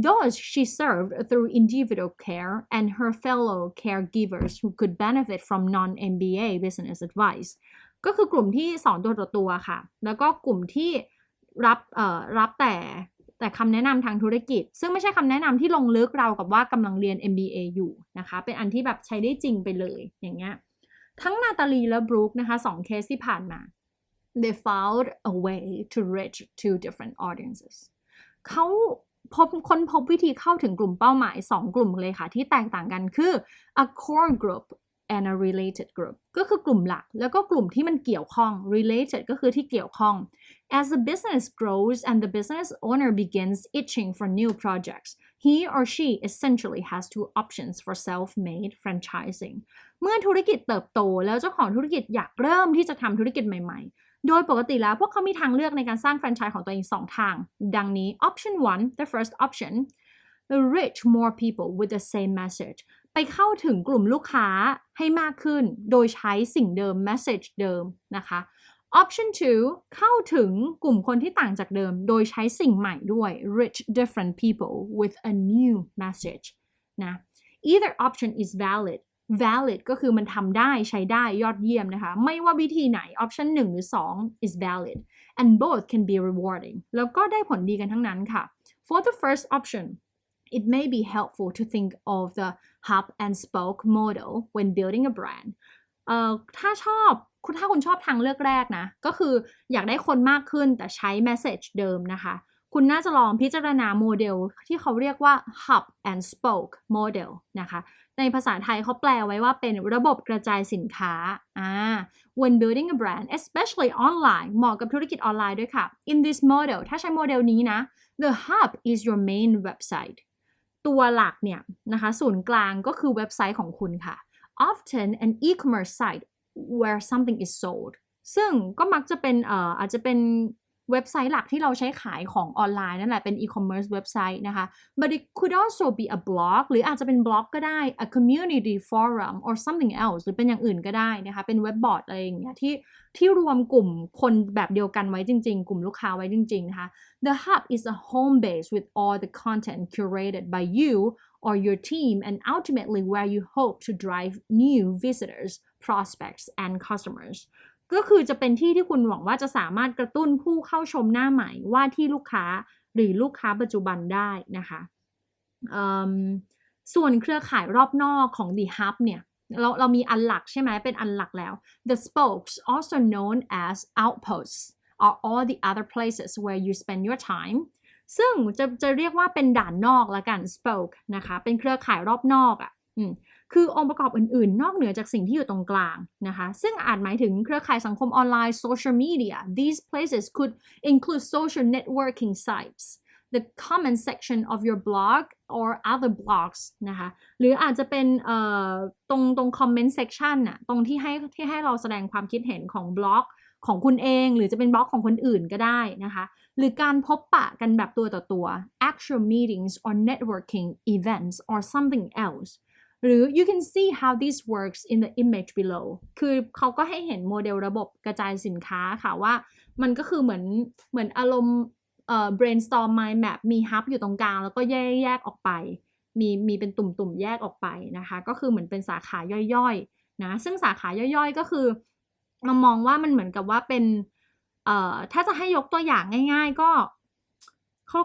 Those she served through individual care and her fellow caregivers who could benefit from non-MBA business advice ก็คือกลุ่มที่สอนตัวต่อตัวค่ะแล้วก็กลุ่มที่รับแต่คำแนะนำทางธุรกิจซึ่งไม่ใช่คำแนะนำที่ลงลึกเรากับว่ากำลังเรียน MBA อยู่นะคะเป็นอันที่แบบใช้ได้จริงไปเลยอย่างเงี้ยทั้งนาตาลีและบรูคนะคะ2เคสที่ผ่านมา they found a way to reach two different audiences เขาค้นพบวิธีเข้าถึงกลุ่มเป้าหมาย2กลุ่มเลยค่ะที่แตกต่างกันคือ a core group and a related group ก็คือกลุ่มหลักแล้วก็กลุ่มที่มันเกี่ยวข้อง related ก็คือที่เกี่ยวข้อง as the business grows and the business owner begins itching for new projects he or she essentially has two options for self-made franchising เมื่อธุรกิจเติบโตแล้วเจ้าของธุรกิจอยากเริ่มที่จะทำธุรกิจใหม่ๆโดยปกติแล้วพวกเขามีทางเลือกในการสร้างแฟรนไชส์ของตัวเอง2ทางดังนี้ option 1 the first option reach more people with the same message ไปเข้าถึงกลุ่มลูกค้าให้มากขึ้นโดยใช้สิ่งเดิม message เดิมนะคะ option 2เข้าถึงกลุ่มคนที่ต่างจากเดิมโดยใช้สิ่งใหม่ด้วย reach different people with a new message นะ either option is valid ก็คือมันทำได้ใช้ได้ยอดเยี่ยมนะคะไม่ว่าวิธีไหน option 1 หรือ 2 is valid and both can be rewarding แล้วก็ได้ผลดีกันทั้งนั้นค่ะ for the first option it may be helpful to think of the hub and spoke model when building a brand ถ้าคุณชอบทางเลือกแรกนะก็คืออยากได้คนมากขึ้นแต่ใช้ message เดิมนะคะคุณน่าจะลองพิจารณาโมเดลที่เขาเรียกว่า hub and spoke model นะคะในภาษาไทยเขาแปลไว้ว่าเป็นระบบกระจายสินค้าwhen building a brand especially online เหมาะกับธุรกิจออนไลน์ด้วยค่ะ in this model ถ้าใช้โมเดลนี้นะ the hub is your main website ตัวหลักเนี่ยนะคะศูนย์กลางก็คือเว็บไซต์ของคุณค่ะ often an e-commerce site where something is sold ซึ่งก็มักจะเป็นอาจจะเป็นเว็บไซต์หลักที่เราใช้ขายของออนไลน์นั่นแหละเป็น e-commerce เว็บไซต์นะคะ but it could also be a blog หรืออาจจะเป็นบล็อกก็ได้ a community forum or something else หรือเป็นอย่างอื่นก็ได้นะคะเป็นเว็บบอร์ดอะไรอย่างเงี้ยที่รวมกลุ่มคนแบบเดียวกันไว้จริงๆกลุ่มลูกค้าไว้จริงๆนะคะ the hub is a home base with all the content curated by you or your team and ultimately where you hope to drive new visitors prospects and customersก็คือจะเป็นที่ที่คุณหวังว่าจะสามารถกระตุ้นผู้เข้าชมหน้าใหม่ว่าที่ลูกค้าหรือลูกค้าปัจจุบันได้นะคะส่วนเครือข่ายรอบนอกของ The Hub เนี่ยเรามีอันหลักใช่ไหมเป็นอันหลักแล้ว The spokes also known as outposts are all the other places where you spend your time ซึ่งจะเรียกว่าเป็นด่านนอกละกัน spoke นะคะเป็นเครือข่ายรอบนอกคือองค์ประกอบอื่นๆนอกเหนือจากสิ่งที่อยู่ตรงกลางนะคะซึ่งอาจหมายถึงเครือข่ายสังคมออนไลน์ social media these places could include social networking sites the comment section of your blog or other blogs นะคะหรืออาจจะเป็นตรง comment section น่ะตรงที่ให้เราแสดงความคิดเห็นของบล็อกของคุณเองหรือจะเป็นบล็อกของคนอื่นก็ได้นะคะหรือการพบปะกันแบบตัวต่อตัว actual meetings or networking events or something elseหรือ you can see how this works in the image below คือเขาก็ให้เห็นโมเดลระบบกระจายสินค้าค่ะว่ามันก็คือเหมือนอารมณ์brainstorm mind map มี hub อยู่ตรงกลางแล้วก็แยกออกไป มีเป็นตุ่มๆแยกออกไปนะคะก็คือเหมือนเป็นสาขาย่อยๆนะซึ่งสาขาย่อยๆก็คือมองว่ามันเหมือนกับว่าเป็นถ้าจะให้ยกตัวอย่างง่ายๆก็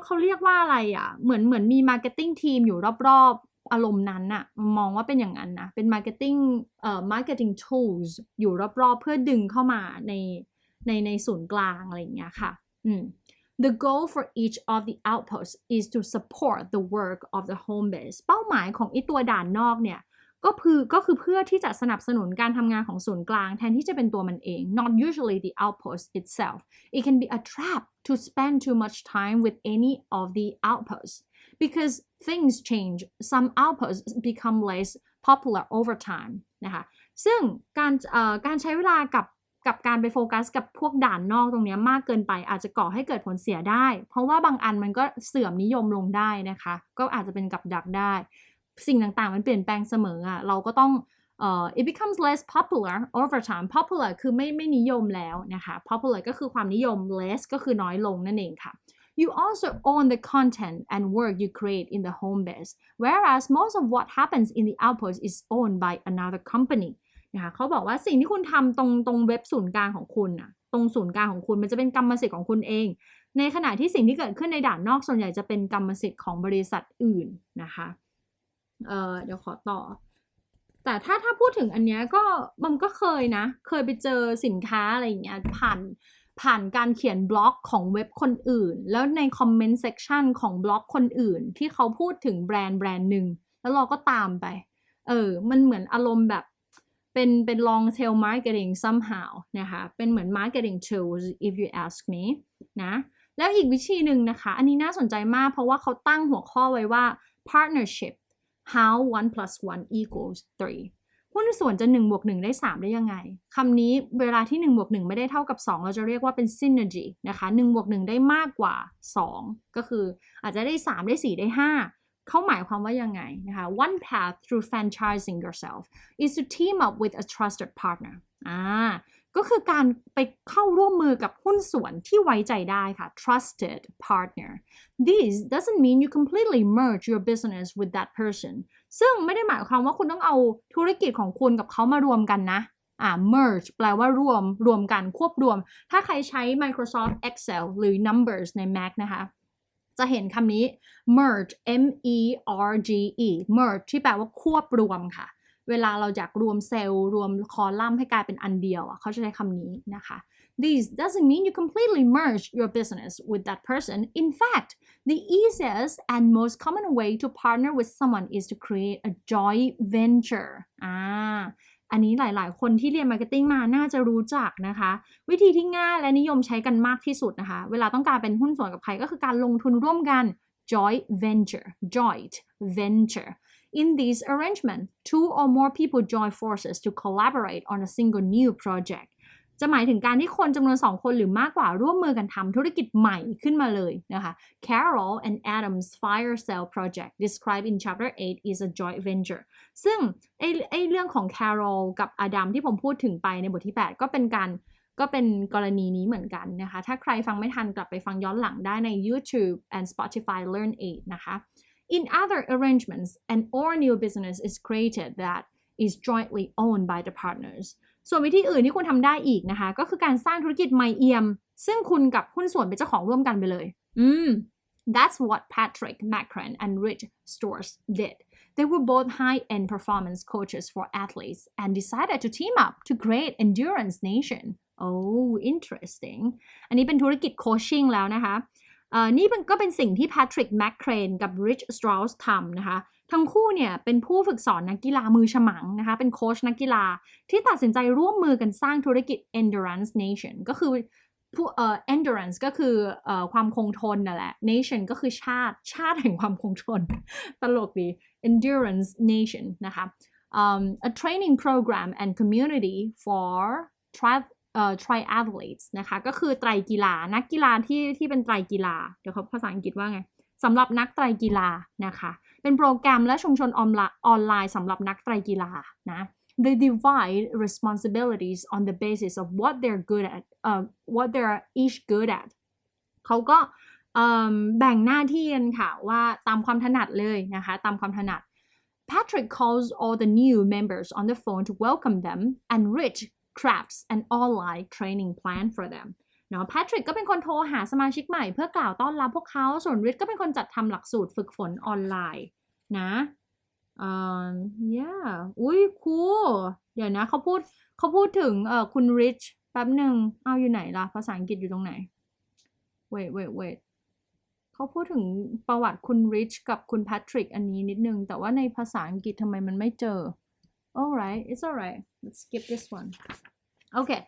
เขาเรียกว่าอะไรอ่ะเหมือนมีมาร์เก็ตติ้งทีมอยู่รอบๆอารมณ์นั้นน่ะมองว่าเป็นอย่างนั้นนะเป็นมาร์เก็ตติ้ง tools อยู่รอบๆเพื่อดึงเข้ามาในศูนย์กลางอะไรอย่างเงี้ยค่ะThe goal for each of the outposts is to support the work of the home base เป้าหมายของไอ้ตัวด่านนอกเนี่ยก็คือเพื่อที่จะสนับสนุนการทำงานของศูนย์กลางแทนที่จะเป็นตัวมันเอง not usually the outpost itself it can be a trap to spend too much time with any of the outposts because things change some outposts become less popular over time นะคะซึ่งการใช้เวลากับการไปโฟกัสกับพวกด่านนอกตรงนี้มากเกินไปอาจจะก่อให้เกิดผลเสียได้เพราะว่าบางอันมันก็เสื่อมนิยมลงได้นะคะก็อาจจะเป็นกับดักได้สิ่งต่างๆมันเปลี่ยนแปลงเสมออ่ะเราก็ต้องit becomes less popular over time popular คือไม่นิยมแล้วนะคะ popular ก็คือความนิยม less ก็คือน้อยลงนั่นเองค่ะ You also own the content and work you create in the home base whereas most of what happens in the outpost is owned by another companyนะคะเขาบอกว่าสิ่งที่คุณทำตรงเว็บศูนย์กลางของคุณนะตรงศูนย์กลางของคุณมันจะเป็นกรรมสิทธิ์ของคุณเองในขณะที่สิ่งที่เกิดขึ้นในด่านนอกส่วนใหญ่จะเป็นกรรมสิทธิ์ของบริษัทอื่นนะคะเดี๋ยวขอต่อแต่ถ้าพูดถึงอันเนี้ยก็มันก็เคยไปเจอสินค้าอะไรอย่างเงี้ยผ่านการเขียนบล็อกของเว็บคนอื่นแล้วในคอมเมนต์เซกชันของบล็อกคนอื่นที่เขาพูดถึงแบรนด์หนึ่งแล้วเราก็ตามไปมันเหมือนอารมณ์แบบเป็น long tail marketing somehow นะคะเป็นเหมือน marketing tools if you ask me นะแล้วอีกวิธีหนึ่งนะคะอันนี้น่าสนใจมากเพราะว่าเขาตั้งหัวข้อไว้ว่า partnership how 1 plus 1 equals 3หุ้นส่วนจะ1บวก1ได้3ได้ยังไงคำนี้เวลาที่1บวก1ไม่ได้เท่ากับ2เราจะเรียกว่าเป็น synergy นะคะ1บวก1ได้มากกว่า2ก็คืออาจจะได้3ได้4ได้5เขาหมายความว่ายังไงนะคะ One path through franchising yourself is to team up with a trusted partner ก็คือการไปเข้าร่วมมือกับหุ้นส่วนที่ไว้ใจได้ค่ะ trusted partner This doesn't mean you completely merge your business with that person ซึ่งไม่ได้หมายความว่าคุณต้องเอาธุรกิจของคุณกับเขามารวมกันนะmerge แปลว่ารวมกันควบรวมถ้าใครใช้ Microsoft Excel หรือ Numbers ใน Mac นะคะจะเห็นคำนี้ merge M-E-R-G-E merge ที่แปลว่าควบรวมค่ะเวลาเราอยากรวมเซลล์รวมคอลัมน์ให้กลายเป็นอันเดียวเขาจะใช้คำนี้นะคะ This doesn't mean you completely merge your business with that person. In fact, the easiest and most common way to partner with someone is to create a joint venture. อันนี้หลายๆคนที่เรียนมาร์เก็ตติ้งมาน่าจะรู้จักนะคะวิธีที่ง่ายและนิยมใช้กันมากที่สุดนะคะเวลาต้องการเป็นหุ้นส่วนกับใครก็คือการลงทุนร่วมกัน joint venture In this arrangement, 2 or more people join forces to collaborate on a single new project จะหมายถึงการที่คนจำนวน2คนหรือมากกว่าร่วมมือกันทำธุรกิจใหม่ขึ้นมาเลยนะคะ Carol and Adam's fire sale project described in chapter 8 is a joint venture ซึ่งไอ้เรื่องของ Carol กับ Adam ที่ผมพูดถึงไปในบทที่ 8 ก็เป็นกรณีนี้เหมือนกันนะคะถ้าใครฟังไม่ทันกลับไปฟังย้อนหลังได้ใน YouTube and Spotify Learn 8 นะคะIn other arrangements, an all-new business is created that is jointly owned by the partners. ส่วนวิธีอื่นที่คุณทำได้อีกนะคะก็คือการสร้างธุรกิจใหม่เอี่ยมซึ่งคุณกับหุ้นส่วนเป็นเจ้าของร่วมกันไปเลยThat's what Patrick Macran and Rich Stores did. They were both high-end performance coaches for athletes and decided to team up to create Endurance Nation. Oh, interesting. อันนี้เป็นธุรกิจโคชชิ่งแล้วนะคะนี่ก็เป็นสิ่งที่ Patrick Macran กับ Rich Strauss ทำนะคะทั้งคู่เนี่ยเป็นผู้ฝึกสอนนักกีฬามือฉมังนะคะเป็นโค้ชนักกีฬาที่ตัดสินใจร่วมมือกันสร้างธุรกิจ Endurance Nation ก็คือendurance ก็คือความคงทนนั่นแหละ nation ก็คือชาติแห่งความคงทนตลกดี endurance nation นะคะ a training program and community for triathletes นะคะก็คือไตรกีฬานักกีฬาที่เป็นไตรกีฬาเดี๋ยวเขาภาษาอังกฤษว่าไงสำหรับนักไตรกีฬานะคะเป็นโปรแกรมและชุมชนออนไลน์สำหรับนักไตรกีฬานะ They divide responsibilities on the basis of what they're good at what they're each good at เขาก็ แบ่งหน้าที่กันค่ะว่าตามความถนัดเลยนะคะตามความถนัด Patrick calls all the new members on the phone to welcome them and Rich crafts an online training plan for them เนาะ Patrick ก็เป็นคนโทรหาสมาชิกใหม่เพื่อกล่าวต้อนรับพวกเขาส่วน Rich ก็เป็นคนจัดทำหลักสูตรฝึกฝนออนไลน์นะyeah อุ้ย cool เดี๋ยวนะเขาพูดถึงคุณ Rich แป๊บหนึ่งเอาอยู่ไหนล่ะภาษาอังกฤษอยู่ตรงไหน wait เขาพูดถึงประวัติคุณ Rich กับคุณ Patrick อันนี้นิดนึงแต่ว่าในภาษาอังกฤษทำไมมันไม่เจอ alright it's alright let's skip this one okay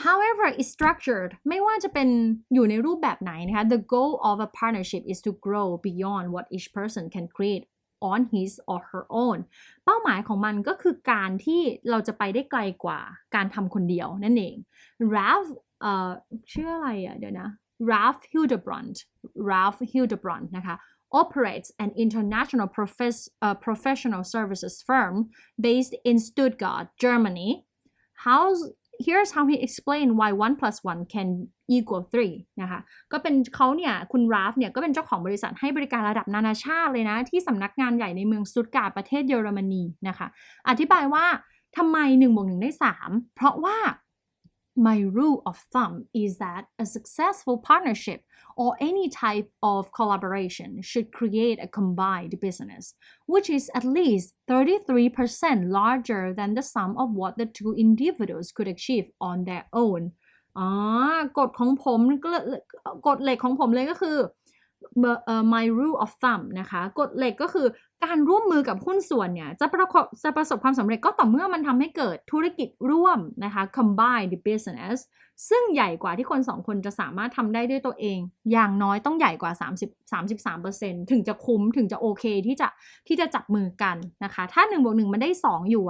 however it's structured ไม่ว่าจะเป็นอยู่ในรูปแบบไหนนะคะ the goal of a partnership is to grow beyond what each person can create on his or her own เป้าหมายของมันก็คือการที่เราจะไปได้ไกลกว่าการทำคนเดียวนั่นเอง Ralph ชื่ออะไรเดี๋ยวนะ Ralph Hildebrand นะคะ operates an international professional services firm based in Stuttgart, Germany. Here's how he explained why 1 plus 1 can equal 3 นะคะก็เป็นเขาเนี่ยคุณ Ralph เนี่ยก็เป็นเจ้าของบริษัทให้บริการระดับนานาชาติเลยนะที่สำนักงานใหญ่ในเมืองสตุตการ์ดประเทศเยอรมนีนะคะอธิบายว่าทำไม1 บวก 1 ได้ 3 เพราะว่า My rule of thumb is that a successful partnership or any type of collaboration should create a combined business, which is at least 33% larger than the sum of what the two individuals could achieve on their own. กฎของผมกฎเหล็กของผมเลยก็คือ my rule of thumb นะคะกฎเหล็กก็คือการร่วมมือกับหุ้นส่วนเนี่ยจะประสบความสำเร็จก็ต่อเมื่อมันทำให้เกิดธุรกิจร่วมนะคะ combined business ซึ่งใหญ่กว่าที่คน2คนจะสามารถทำได้ด้วยตัวเองอย่างน้อยต้องใหญ่กว่า 33% ถึงจะคุ้มถึงจะโอเคที่จะจับมือกันนะคะถ้า1 บวก 1 มันได้ 2 อยู่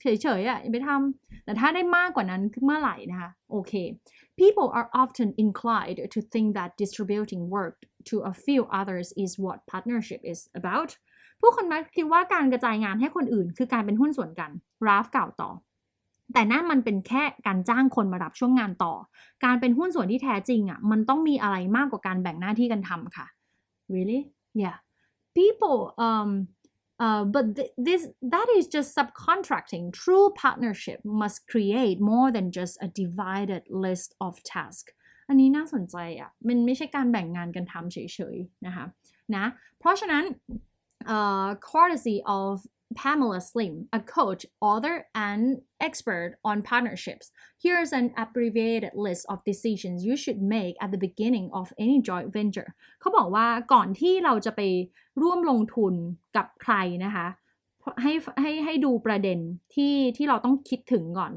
เฉยๆไม่ทำแต่ถ้าได้มากกว่านั้นเมื่อไหร่นะคะโอเค People are often inclined to think that distributing work to a few others is what partnership is about ผู้คนมักคิดว่าการกระจายงานให้คนอื่นคือการเป็นหุ้นส่วนกัน Ralph กล่าวต่อแต่นั่นมันเป็นแค่การจ้างคนมารับช่วงงานต่อการเป็นหุ้นส่วนที่แท้จริงมันต้องมีอะไรมากกว่าการแบ่งหน้าที่กันทำค่ะ Really? Yeah. People but that is just subcontracting. True partnership must create more than just a divided list of tasks. อันนี้น่าสนใจมันไม่ใช่การแบ่งงานกันทำเฉยๆนะคะนะเพราะฉะนั้นcourtesy of Pamela Slim, a coach, author, and expert on partnerships. Here's an abbreviated list of decisions you should make at the beginning of any joint venture. เขาบอกว่าก่อนที่เราจะไปร่วมลงทุนกับใครนะคะให้ดูประเด็นที่เราต้องคิดถึงก่อน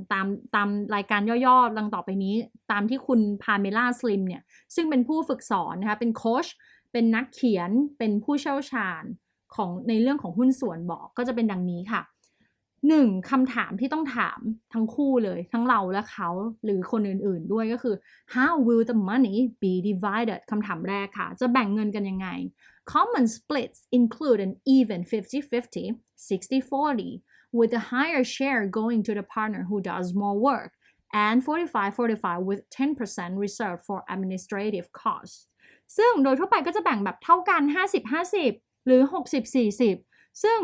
ตามรายการย่อๆดังต่อไปนี้ตามที่คุณพาเมล่าสลิมเนี่ยซึ่งเป็นผู้ฝึกสอนนะคะเป็นโค้ชเป็นนักเขียนเป็นผู้เชี่ยวชาญของในเรื่องของหุ้นส่วนบอกก็จะเป็นดังนี้ค่ะ 1. คำถามที่ต้องถามทั้งคู่เลยทั้งเราและเขาหรือคนอื่นๆด้วยก็คือ How will the money be divided คำถามแรกค่ะจะแบ่งเงินกันยังไง Common splits include an even 50-50, 60-40, with the higher share going to the partner who does more work, and 45-45 with 10% reserved for administrative costs. ซึ่งโดยทั่วไปก็จะแบ่งแบบเท่ากัน 50-50 หรือ 60-40 ซึ่ง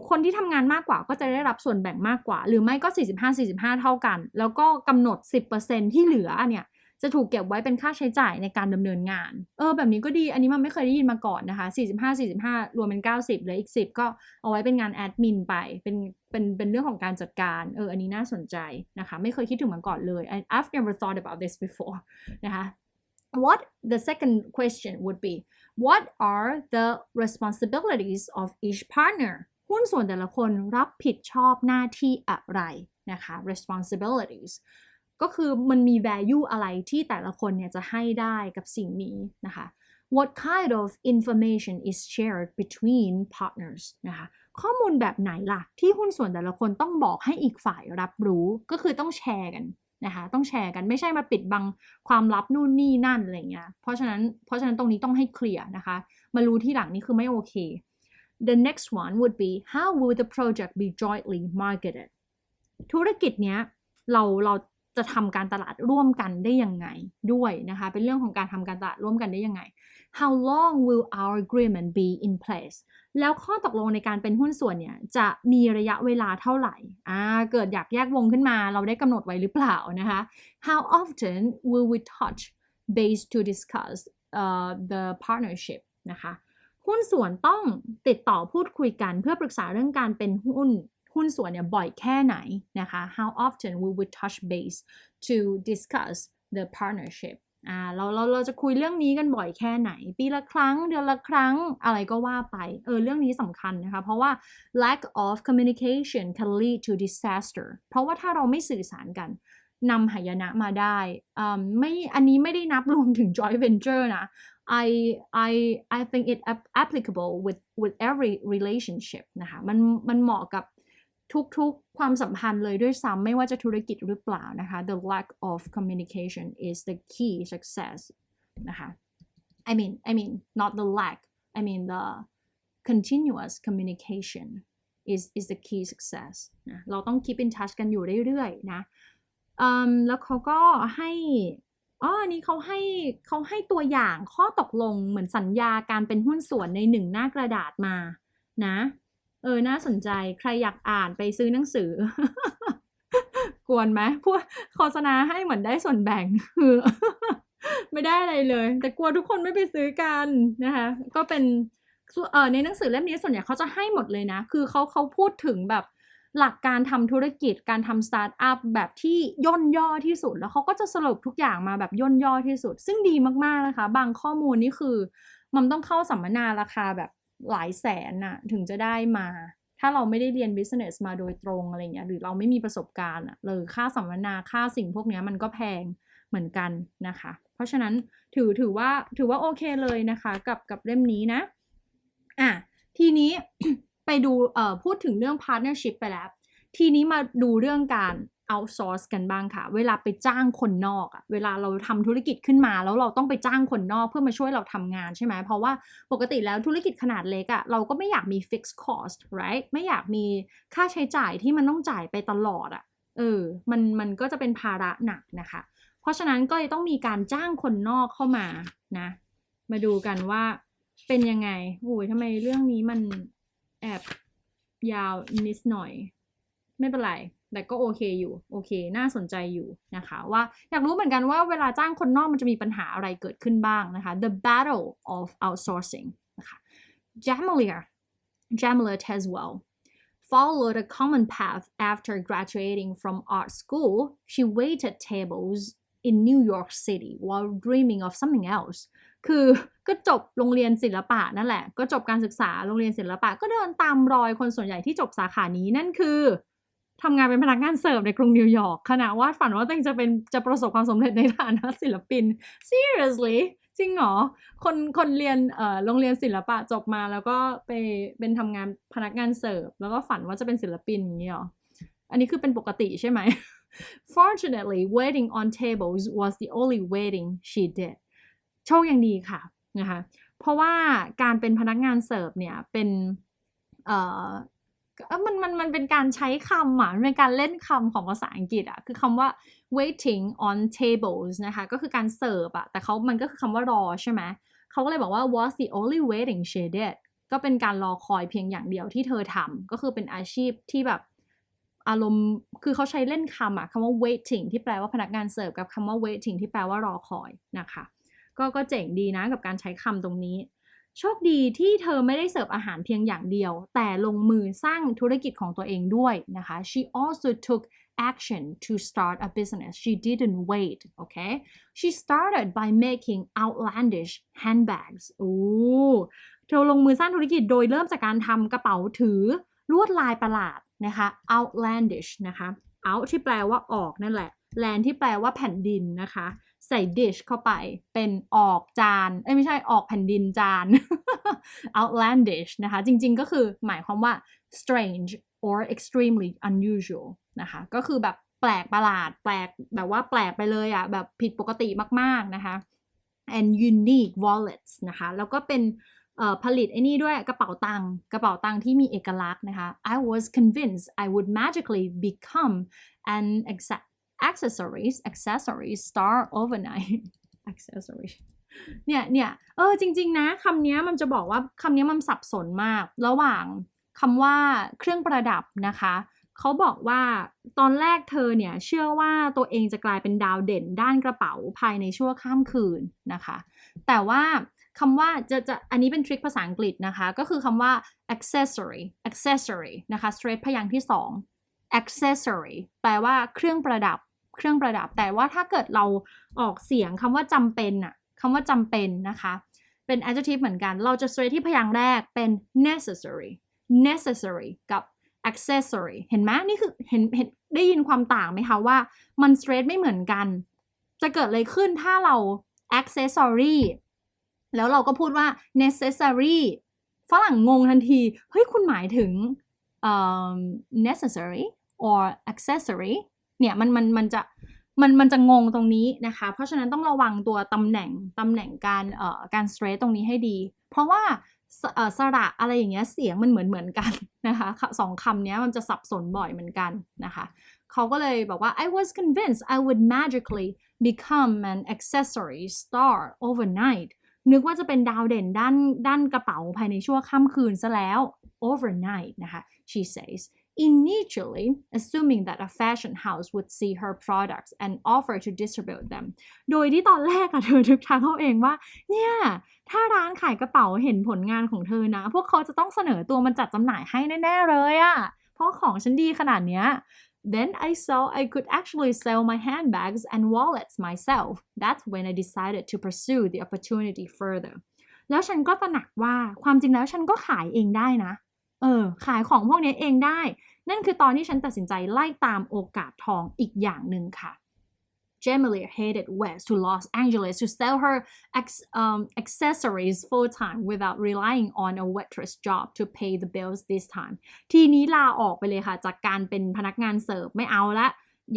คนที่ทำงานมากกว่าก็จะได้รับส่วนแบ่งมากกว่าหรือไม่ก็ 45-45 เท่ากันแล้วก็กำหนด 10% ที่เหลือเนี่ยจะถูกเก็บไว้เป็นค่าใช้จ่ายในการดำเนินงานแบบนี้ก็ดีอันนี้มันไม่เคยได้ยินมาก่อนนะคะ 45-45 รวมเป็น 90 เหลืออีก 10 ก็เอาไว้เป็นงานแอดมินไปเป็นเรื่องของการจัดการอันนี้น่าสนใจนะคะไม่เคยคิดถึงมาก่อนเลย I've never thought about this before นะคะ What the second question would be What are the responsibilities of each partner หุ้นส่วนแต่ละคนรับผิดชอบหน้าที่อะไรนะคะ responsibilities ก็คือมันมี value อะไรที่แต่ละคนเนี่ยจะให้ได้กับสิ่งนี้นะคะ What kind of information is shared between partners นะคะข้อมูลแบบไหนล่ะที่หุ้นส่วนแต่ละคนต้องบอกให้อีกฝ่ายรับรู้ก็คือต้องแชร์กันนะคะต้องแชร์กันไม่ใช่มาปิดบังความลับนู่นนี่นั่นอะไรเงี้ยเพราะฉะนั้นตรงนี้ต้องให้เคลียร์นะคะมารู้ที่หลังนี่คือไม่โอเค The next one would be how will the project be jointly marketed ธุรกิจเนี้ยเรา จะทำการตลาดร่วมกันได้ยังไงด้วยนะคะเป็นเรื่องของการทำการตลาดร่วมกันได้ยังไง How long will our agreement be in place แล้วข้อตกลงในการเป็นหุ้นส่วนเนี่ยจะมีระยะเวลาเท่าไหร่เกิดอยากแยกวงขึ้นมาเราได้กำหนดไว้หรือเปล่านะคะ How often will we touch base to discuss the partnership นะคะหุ้นส่วนต้องติดต่อพูดคุยกันเพื่อปรึกษาเรื่องการเป็นหุ้นส่วนเนี่ยบ่อยแค่ไหนนะคะ How often will we touch base to discuss the partnership เราจะคุยเรื่องนี้กันบ่อยแค่ไหนปีละครั้งเดือนละครั้งอะไรก็ว่าไปเรื่องนี้สำคัญนะคะเพราะว่า lack of communication can lead to disaster เพราะว่าถ้าเราไม่สื่อสารกันนำหายนะมาได้อันนี้ไม่ได้นับรวมถึง joint venture นะ I think it applicable with every relationship นะคะมันเหมาะกับทุกความสัมพันธ์เลยด้วยซ้ำไม่ว่าจะธุรกิจหรือเปล่านะคะ the lack of communication is the key success นะคะ I mean not the lack I mean the continuous communication is the key success นะเราต้อง keep in touch กันอยู่เรื่อยๆนะแล้วเขาก็ให้อันนี้เขาให้ตัวอย่างข้อตกลงเหมือนสัญญาการเป็นหุ้นส่วนใน1หน้ากระดาษมานะน่าสนใจใครอยากอ่านไปซื้อหนังสือ กวนไหมพวกโฆษณาให้เหมือนได้ส่วนแบ่ง ไม่ได้อะไรเลยแต่กลัวทุกคนไม่ไปซื้อกันนะคะก็เป็นในหนังสือเล่มนี้ส่วนใหญ่เขาจะให้หมดเลยนะคือเขาพูดถึงแบบหลักการทำธุรกิจการทำสตาร์ทอัพแบบที่ย่นย่อที่สุดแล้วเขาก็จะสรุปทุกอย่างมาแบบย่นย่อที่สุดซึ่งดีมากๆนะคะบางข้อมูลนี่คือมันต้องเข้าสัมมนาราคาแบบหลายแสนน่ะถึงจะได้มาถ้าเราไม่ได้เรียน business มาโดยตรงอะไรเงี้ยหรือเราไม่มีประสบการณ์หรือค่าสัมมนาค่าสิ่งพวกนี้มันก็แพงเหมือนกันนะคะเพราะฉะนั้นถือว่าโอเคเลยนะคะกับเล่มนี้นะทีนี้ ไปดูพูดถึงเรื่อง partnership ไปแล้วทีนี้มาดูเรื่องการ outsource กันบ้างค่ะเวลาไปจ้างคนนอกเวลาเราทำธุรกิจขึ้นมาแล้วเราต้องไปจ้างคนนอกเพื่อมาช่วยเราทำงานใช่ไหมเพราะว่าปกติแล้วธุรกิจขนาดเล็กเราก็ไม่อยากมี fixed cost right ไม่อยากมีค่าใช้จ่ายที่มันต้องจ่ายไปตลอดมันก็จะเป็นภาระหนักนะคะเพราะฉะนั้นก็เลยต้องมีการจ้างคนนอกเข้ามานะมาดูกันว่าเป็นยังไงโอ้ยทำไมเรื่องนี้มันแอบยาวนิดหน่อยไม่เป็นไรแต่ก็โอเคอยู่โอเคน่าสนใจอยู่นะคะว่าอยากรู้เหมือนกันว่าเวลาจ้างคนนอกมันจะมีปัญหาอะไรเกิดขึ้นบ้างนะคะ The Battle of Outsourcing นะคะ Jamila Tezwell followed a common path after graduating from art school. She waited tables in New York City while dreaming of something elseคือก็จบโรงเรียนศิลปะนั่นแหละก็จบการศึกษาโรงเรียนศิลปะก็เดินตามรอยคนส่วนใหญ่ที่จบสาขานี้นั่นคือทำงานเป็นพนักงานเสิร์ฟในกรุงนิวยอร์กขณะวาดฝันว่าตัวเองจะประสบความสำเร็จในฐานะศิลปิน seriously จริงเหรอคนเรียนโรงเรียนศิลปะจบมาแล้วก็ไปเป็นทำงานพนักงานเสิร์ฟแล้วก็ฝันว่าจะเป็นศิลปินอย่างนี้เหรออันนี้คือเป็นปกติใช่ไหม Fortunately waiting on tables was the only waiting she did โชคยังดีค่ะนะคะเพราะว่าการเป็นพนักงานเสิร์ฟเนี่ยเป็นมันเป็นการใช้คำมันเป็นการเล่นคำของภาษาอังกฤษคือคำว่า waiting on tables นะคะก็คือการเสิร์ฟแต่มันก็คือคำว่ารอใช่ไหมเขาก็เลยบอกว่า was the only waiting she did ก็เป็นการรอคอยเพียงอย่างเดียวที่เธอทำก็คือเป็นอาชีพที่แบบอารมณ์คือเขาใช้เล่นคำคำว่า waiting ที่แปลว่าพนักงานเสิร์ฟกับคำว่า waiting ที่แปลว่ารอคอยนะคะก็เจ๋งดีนะกับการใช้คำตรงนี้โชคดีที่เธอไม่ได้เสิร์ฟอาหารเพียงอย่างเดียวแต่ลงมือสร้างธุรกิจของตัวเองด้วยนะคะ She also took action to start a business. She didn't wait, okay? She started by making outlandish handbags. เธอลงมือสร้างธุรกิจโดยเริ่มจากการทำกระเป๋าถือลวดลายประหลาดนะคะ outlandish นะคะ out ที่แปลว่าออกนั่นแหละ land ที่แปลว่าแผ่นดินนะคะใส่ dish เข้าไปเป็นออกจานไม่ใช่ออกแผ่นดินจาน outlandish นะคะจริงๆก็คือหมายความว่า strange or extremely unusual นะคะก็คือแบบแปลกประหลาดแปลกแบบว่าแปลกไปเลยแบบผิดปกติมากๆนะคะ and unique wallets นะคะแล้วก็เป็นผลิตไอ้นี่ด้วยกระเป๋าตังค์ที่มีเอกลักษณ์นะคะ I was convinced I would magically become an accessories start overnight accessories เนี่ยจริงๆนะคำนี้มันจะบอกว่าคำนี้มันสับสนมากระหว่างคำว่าเครื่องประดับนะคะเขาบอกว่าตอนแรกเธอเนี่ยเชื่อว่าตัวเองจะกลายเป็นดาวเด่นด้านกระเป๋าภายในชั่วข้ามคืนนะคะแต่ว่าคำว่าจะอันนี้เป็นทริคภาษาอังกฤษนะคะก็คือคำว่า accessory นะคะ straight พยางค์ที่2 accessory แปลว่าเครื่องประดับแต่ว่าถ้าเกิดเราออกเสียงคำว่าจำเป็นอะคำว่าจำเป็นนะคะเป็น adjective เหมือนกันเราจะ straight ที่พยางค์แรกเป็น necessary กับ accessory เห็นไหมนี่คือเห็นได้ยินความต่างไหมคะว่ามัน straight ไม่เหมือนกันจะเกิดอะไรขึ้นถ้าเรา accessory แล้วเราก็พูดว่า necessary ฝรั่งงงทันทีเฮ้ยคุณหมายถึงnecessary or accessory เนี่ยมันจะงงตรงนี้นะคะเพราะฉะนั้นต้องระวังตัวตำแหน่งการ straight ตรงนี้ให้ดีเพราะว่าสระอะไรอย่างเงี้ยเสียงมันเหมือนกันนะคะสองคำนี้มันจะสับสนบ่อยเหมือนกันนะคะเขาก็เลยบอกว่า I was convinced I would magically become an accessory star overnight นึกว่าจะเป็นดาวเด่นด้านกระเป๋าภายในชั่วค่ำคืนซะแล้ว overnight นะคะ she says initially assuming that a fashion house would see her products and offer to distribute them โดยที่ตอนแรกเธอนึกทางเขาเองว่าเนี่ยถ้าร้านขายกระเป๋าเห็นผลงานของเธอนะพวกเขาจะต้องเสนอตัวมันจัดจำหน่ายให้แน่ๆเลยอะเพราะของฉันดีขนาดเนี้ย Then I saw I could actually sell my handbags and wallets myself. That's when I decided to pursue the opportunity further. แล้วฉันก็ตระหนักว่าความจริงแล้วฉันก็ขายเองได้นะขายของพวกนี้เองได้นั่นคือตอนที่ฉันตัดสินใจไล่ตามโอกาสทองอีกอย่างหนึ่งค่ะ Jamila headed west to Los Angeles to sell her accessories full-time without relying on a waitress job to pay the bills this time ทีนี้ลาออกไปเลยค่ะจากการเป็นพนักงานเสิร์ฟไม่เอาละ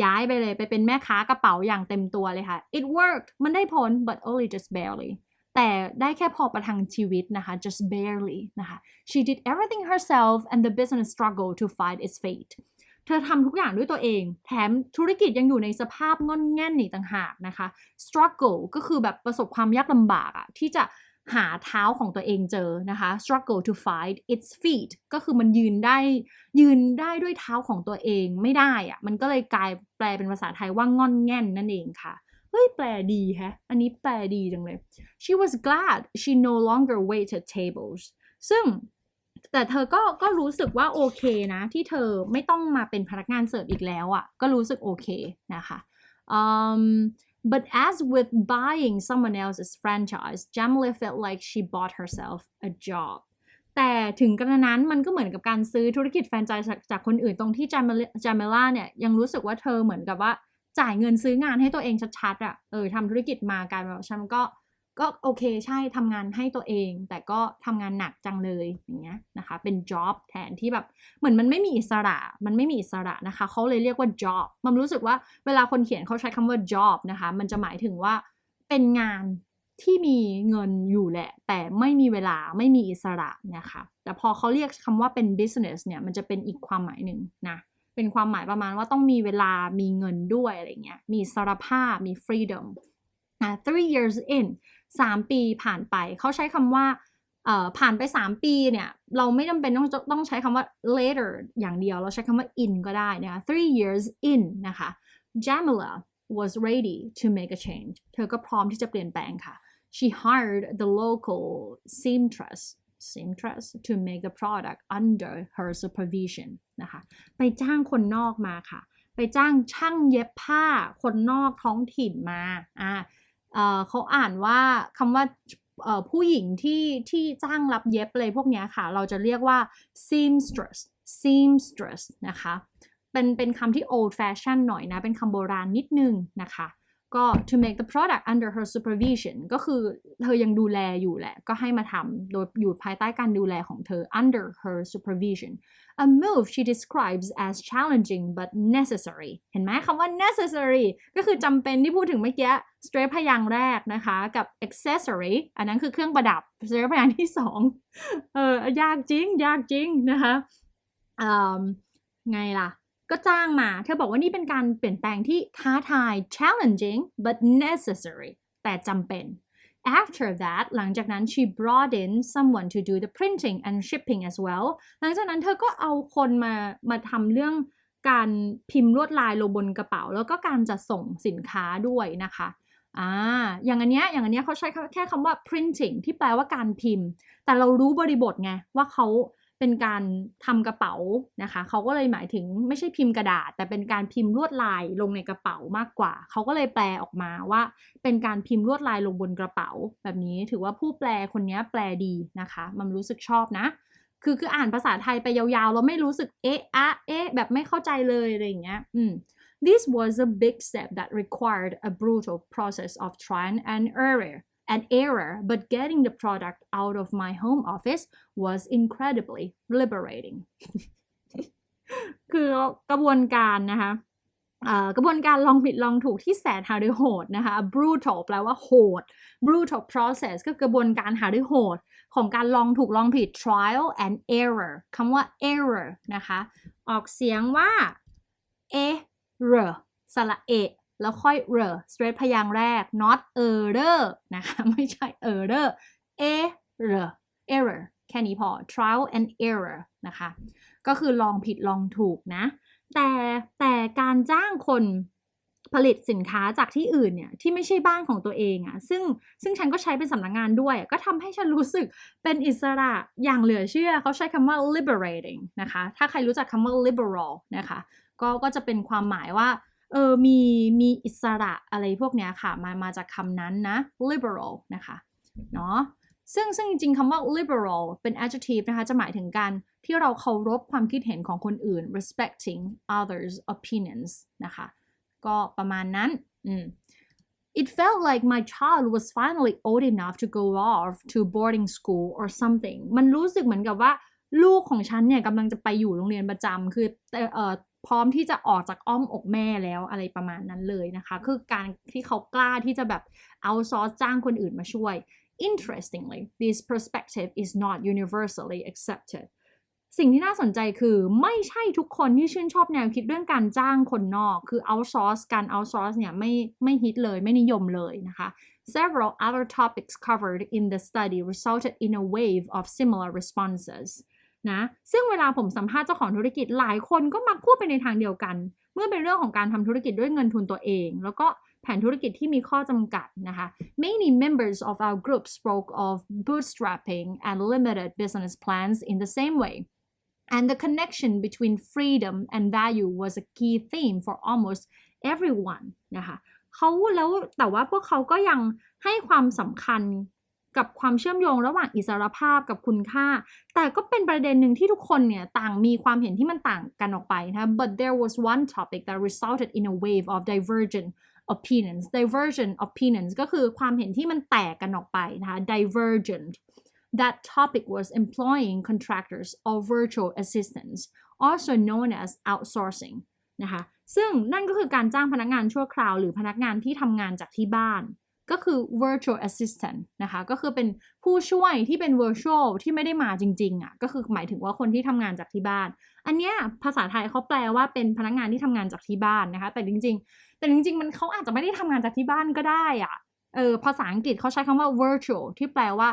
ย้ายไปเลยไปเป็นแม่ค้ากระเป๋าอย่างเต็มตัวเลยค่ะ It worked มันได้ผล but only just barelyแต่ได้แค่พอประทังชีวิตนะคะ just barely นะคะ she did everything herself and the business struggled to fight its fate เธอทำทุกอย่างด้วยตัวเองแถมธุรกิจยังอยู่ในสภาพงอนแง่นอีกต่างหากนะคะ struggle ก็คือแบบประสบความยากลำบากอะที่จะหาเท้าของตัวเองเจอนะคะ struggle to find its feet ก็คือมันยืนได้ด้วยเท้าของตัวเองไม่ได้อะมันก็เลยกลายแปลเป็นภาษาไทยว่างอนแง่นนั่นเองค่ะเฮ้ยแปลดีแฮะอันนี้แปลดีจังเลย She was glad she no longer waited tables ซึ่งแต่เธอก็รู้สึกว่าโอเคนะที่เธอไม่ต้องมาเป็นพนักงานเสิร์ฟอีกแล้วอ่ะก็รู้สึกโอเคนะคะ But as with buying someone else's franchise, Jamila felt like she bought herself a job. แต่ถึงกระนั้นมันก็เหมือนกับการซื้อธุรกิจแฟรนไชส์จากคนอื่นตรงที่จาเมล่าเนี่ยยังรู้สึกว่าเธอเหมือนกับว่าจ่ายเงินซื้องานให้ตัวเองชัดๆอ่ะทำธุรกิจมาการแบบฉันก็โอเคใช่ทำงานให้ตัวเองแต่ก็ทำงานหนักจังเลยอย่างเงี้ยนะคะเป็น job แทนที่แบบเหมือนมันไม่มีอิสระนะคะเขาเลยเรียกว่า job มันรู้สึกว่าเวลาคนเขียนเขาใช้คำว่า job นะคะมันจะหมายถึงว่าเป็นงานที่มีเงินอยู่แหละแต่ไม่มีเวลาไม่มีอิสระนะคะแต่พอเขาเรียกคำว่าเป็น business เนี่ยมันจะเป็นอีกความหมายหนึ่งนะเป็นความหมายประมาณว่าต้องมีเวลามีเงินด้วยอะไรเงี้ยมีอิสรภาพมี freedom 3 years in 3 ปีผ่านไปเขาใช้คำว่าผ่านไป3 ปีเนี่ยเราไม่จำเป็นต้องใช้คำว่า later อย่างเดียวเราใช้คำว่า in ก็ได้นะคะ3 years in นะคะ Jamila was ready to make a change เธอก็พร้อมที่จะเปลี่ยนแปลงค่ะ she hired the local seamstress to make the product under her supervision นะคะไปจ้างคนนอกมาค่ะไปจ้างช่างเย็บผ้าคนนอกท้องถิ่นมาเขาอ่านว่าคำว่าผู้หญิงที่จ้างรับเย็บอะไรพวกนี้ค่ะเราจะเรียกว่า seamstress นะคะเป็นคำที่ old fashion หน่อยนะเป็นคำโบราณนิดนึงนะคะก็ to make the product under her supervision ก็คือเธอยังดูแลอยู่แหละก็ให้มาทำโดยอยู่ภายใต้การดูแลของเธอ under her supervision a move she describes as challenging but necessary เห็นไหมคำว่า necessary ก็คือจำเป็นที่พูดถึงเมื่อกี้ straight พยางค์แรกนะคะกับ accessory อันนั้นคือเครื่องประดับ straight พยางค์ที่2ยากจริงนะคะไงล่ะ ก็จ้างมาเธอบอกว่านี่เป็นการเปลี่ยนแปลงที่ท้าทาย challenging but necessary แต่จำเป็น After that หลังจากนั้น she brought in someone to do the printing and shipping as well หลังจากนั้นเธอก็เอาคนมาทำเรื่องการพิมพ์ลวดลายลงบนกระเป๋าแล้วก็การจัดส่งสินค้าด้วยนะคะอย่างอันเนี้ยเขาใช้แค่คำว่า printing ที่แปลว่าการพิมพ์แต่เรารู้บริบทไงว่าเขาเป็นการทำกระเป๋านะคะเขาก็เลยหมายถึงไม่ใช่พิมพ์กระดาษแต่เป็นการพิมพ์ลวดลายลงในกระเป๋ามากกว่าเขาก็เลยแปลออกมาว่าเป็นการพิมพ์ลวดลายลงบนกระเป๋าแบบนี้ถือว่าผู้แปลคนนี้แปลดีนะคะมันรู้สึกชอบนะคืออ่านภาษาไทยไปยาวๆเราไม่รู้สึกแบบไม่เข้าใจเลยอะไรอย่างเงี้ยThis was a big step that required a brutal process of trial and error, but getting the product out of my home office was incredibly liberating. คือกระบวนการนะคะกระบวนการลองผิดลองถูกที่แสนหารือโหดนะคะ brutal แปลว่าโหด brutal process ก็กระบวนการหารือโหดของการลองถูกลองผิด trial and error คำว่า error นะคะออกเสียงว่าสระเอะแล้วค่อยstraight พยางค์แรก not error นะคะไม่ใช่ error แค่นี้พอ trial and error นะคะก็คือลองผิดลองถูกนะแต่การจ้างคนผลิตสินค้าจากที่อื่นเนี่ยที่ไม่ใช่บ้านของตัวเองอ่ะซึ่งฉันก็ใช้เป็นสำนักงานด้วยก็ทำให้ฉันรู้สึกเป็นอิสระอย่างเหลือเชื่อเขาใช้คำว่า liberating นะคะถ้าใครรู้จักคำว่า liberal นะคะก็จะเป็นความหมายว่ามีอิสระอะไรพวกเนี้ยค่ะมาจากคำนั้นนะ liberal นะคะเนาะซึ่งจริงๆคำว่า liberal เป็น adjective นะคะจะหมายถึงการที่เราเคารพความคิดเห็นของคนอื่น respecting others opinions นะคะก็ประมาณนั้น It felt like my child was finally old enough to go off to boarding school or something มันรู้สึกเหมือนกับว่าลูกของฉันเนี่ยกำลังจะไปอยู่โรงเรียนประจำคือพร้อมที่จะออกจากอ้อมอกแม่แล้วอะไรประมาณนั้นเลยนะคะคือการที่เขากล้าที่จะแบบเอาซอร์สจ้างคนอื่นมาช่วย Interestingly, this perspective is not universally accepted สิ่งที่น่าสนใจคือไม่ใช่ทุกคนที่ชื่นชอบแนวคิดเรื่องการจ้างคนนอกคือ outsource การ outsource เนี่ยไม่ฮิตเลยไม่นิยมเลยนะคะ Several other topics covered in the study resulted in a wave of similar responsesนะซึ่งเวลาผมสัมภาษณ์เจ้าของธุรกิจหลายคนก็มักพูดไปในทางเดียวกันเมื่อเป็นเรื่องของการทำธุรกิจด้วยเงินทุนตัวเองแล้วก็แผนธุรกิจที่มีข้อจำกัดนะคะ Many members of our group spoke of bootstrapping and limited business plans in the same way and the connection between freedom and value was a key theme for almost everyone นะคะแต่ว่าพวกเขาก็ยังให้ความสำคัญกับความเชื่อมโยงระหว่างอิสรภาพกับคุณค่าแต่ก็เป็นประเด็นหนึ่งที่ทุกคนเนี่ยต่างมีความเห็นที่มันต่างกันออกไปนะ but there was one topic that resulted in a wave of divergent opinions ก็คือความเห็นที่มันแตกกันออกไปนะคะ divergent that topic was employing contractors or virtual assistants also known as outsourcing นะคะซึ่งนั่นก็คือการจ้างพนักงานชั่วคราวหรือพนักงานที่ทำงานจากที่บ้านก็คือ virtual assistant นะคะก็คือเป็นผู้ช่วยที่เป็น virtual ที่ไม่ได้มาจริงๆอ่ะก็คือหมายถึงว่าคนที่ทำงานจากที่บ้านอันเนี้ยภาษาไทยเขาแปลว่าเป็นพนักงานที่ทำงานจากที่บ้านนะคะแต่จริงๆมันเขาอาจจะไม่ได้ทำงานจากที่บ้านก็ได้อ่ะภาษาอังกฤษเขาใช้คำว่า virtual ที่แปลว่า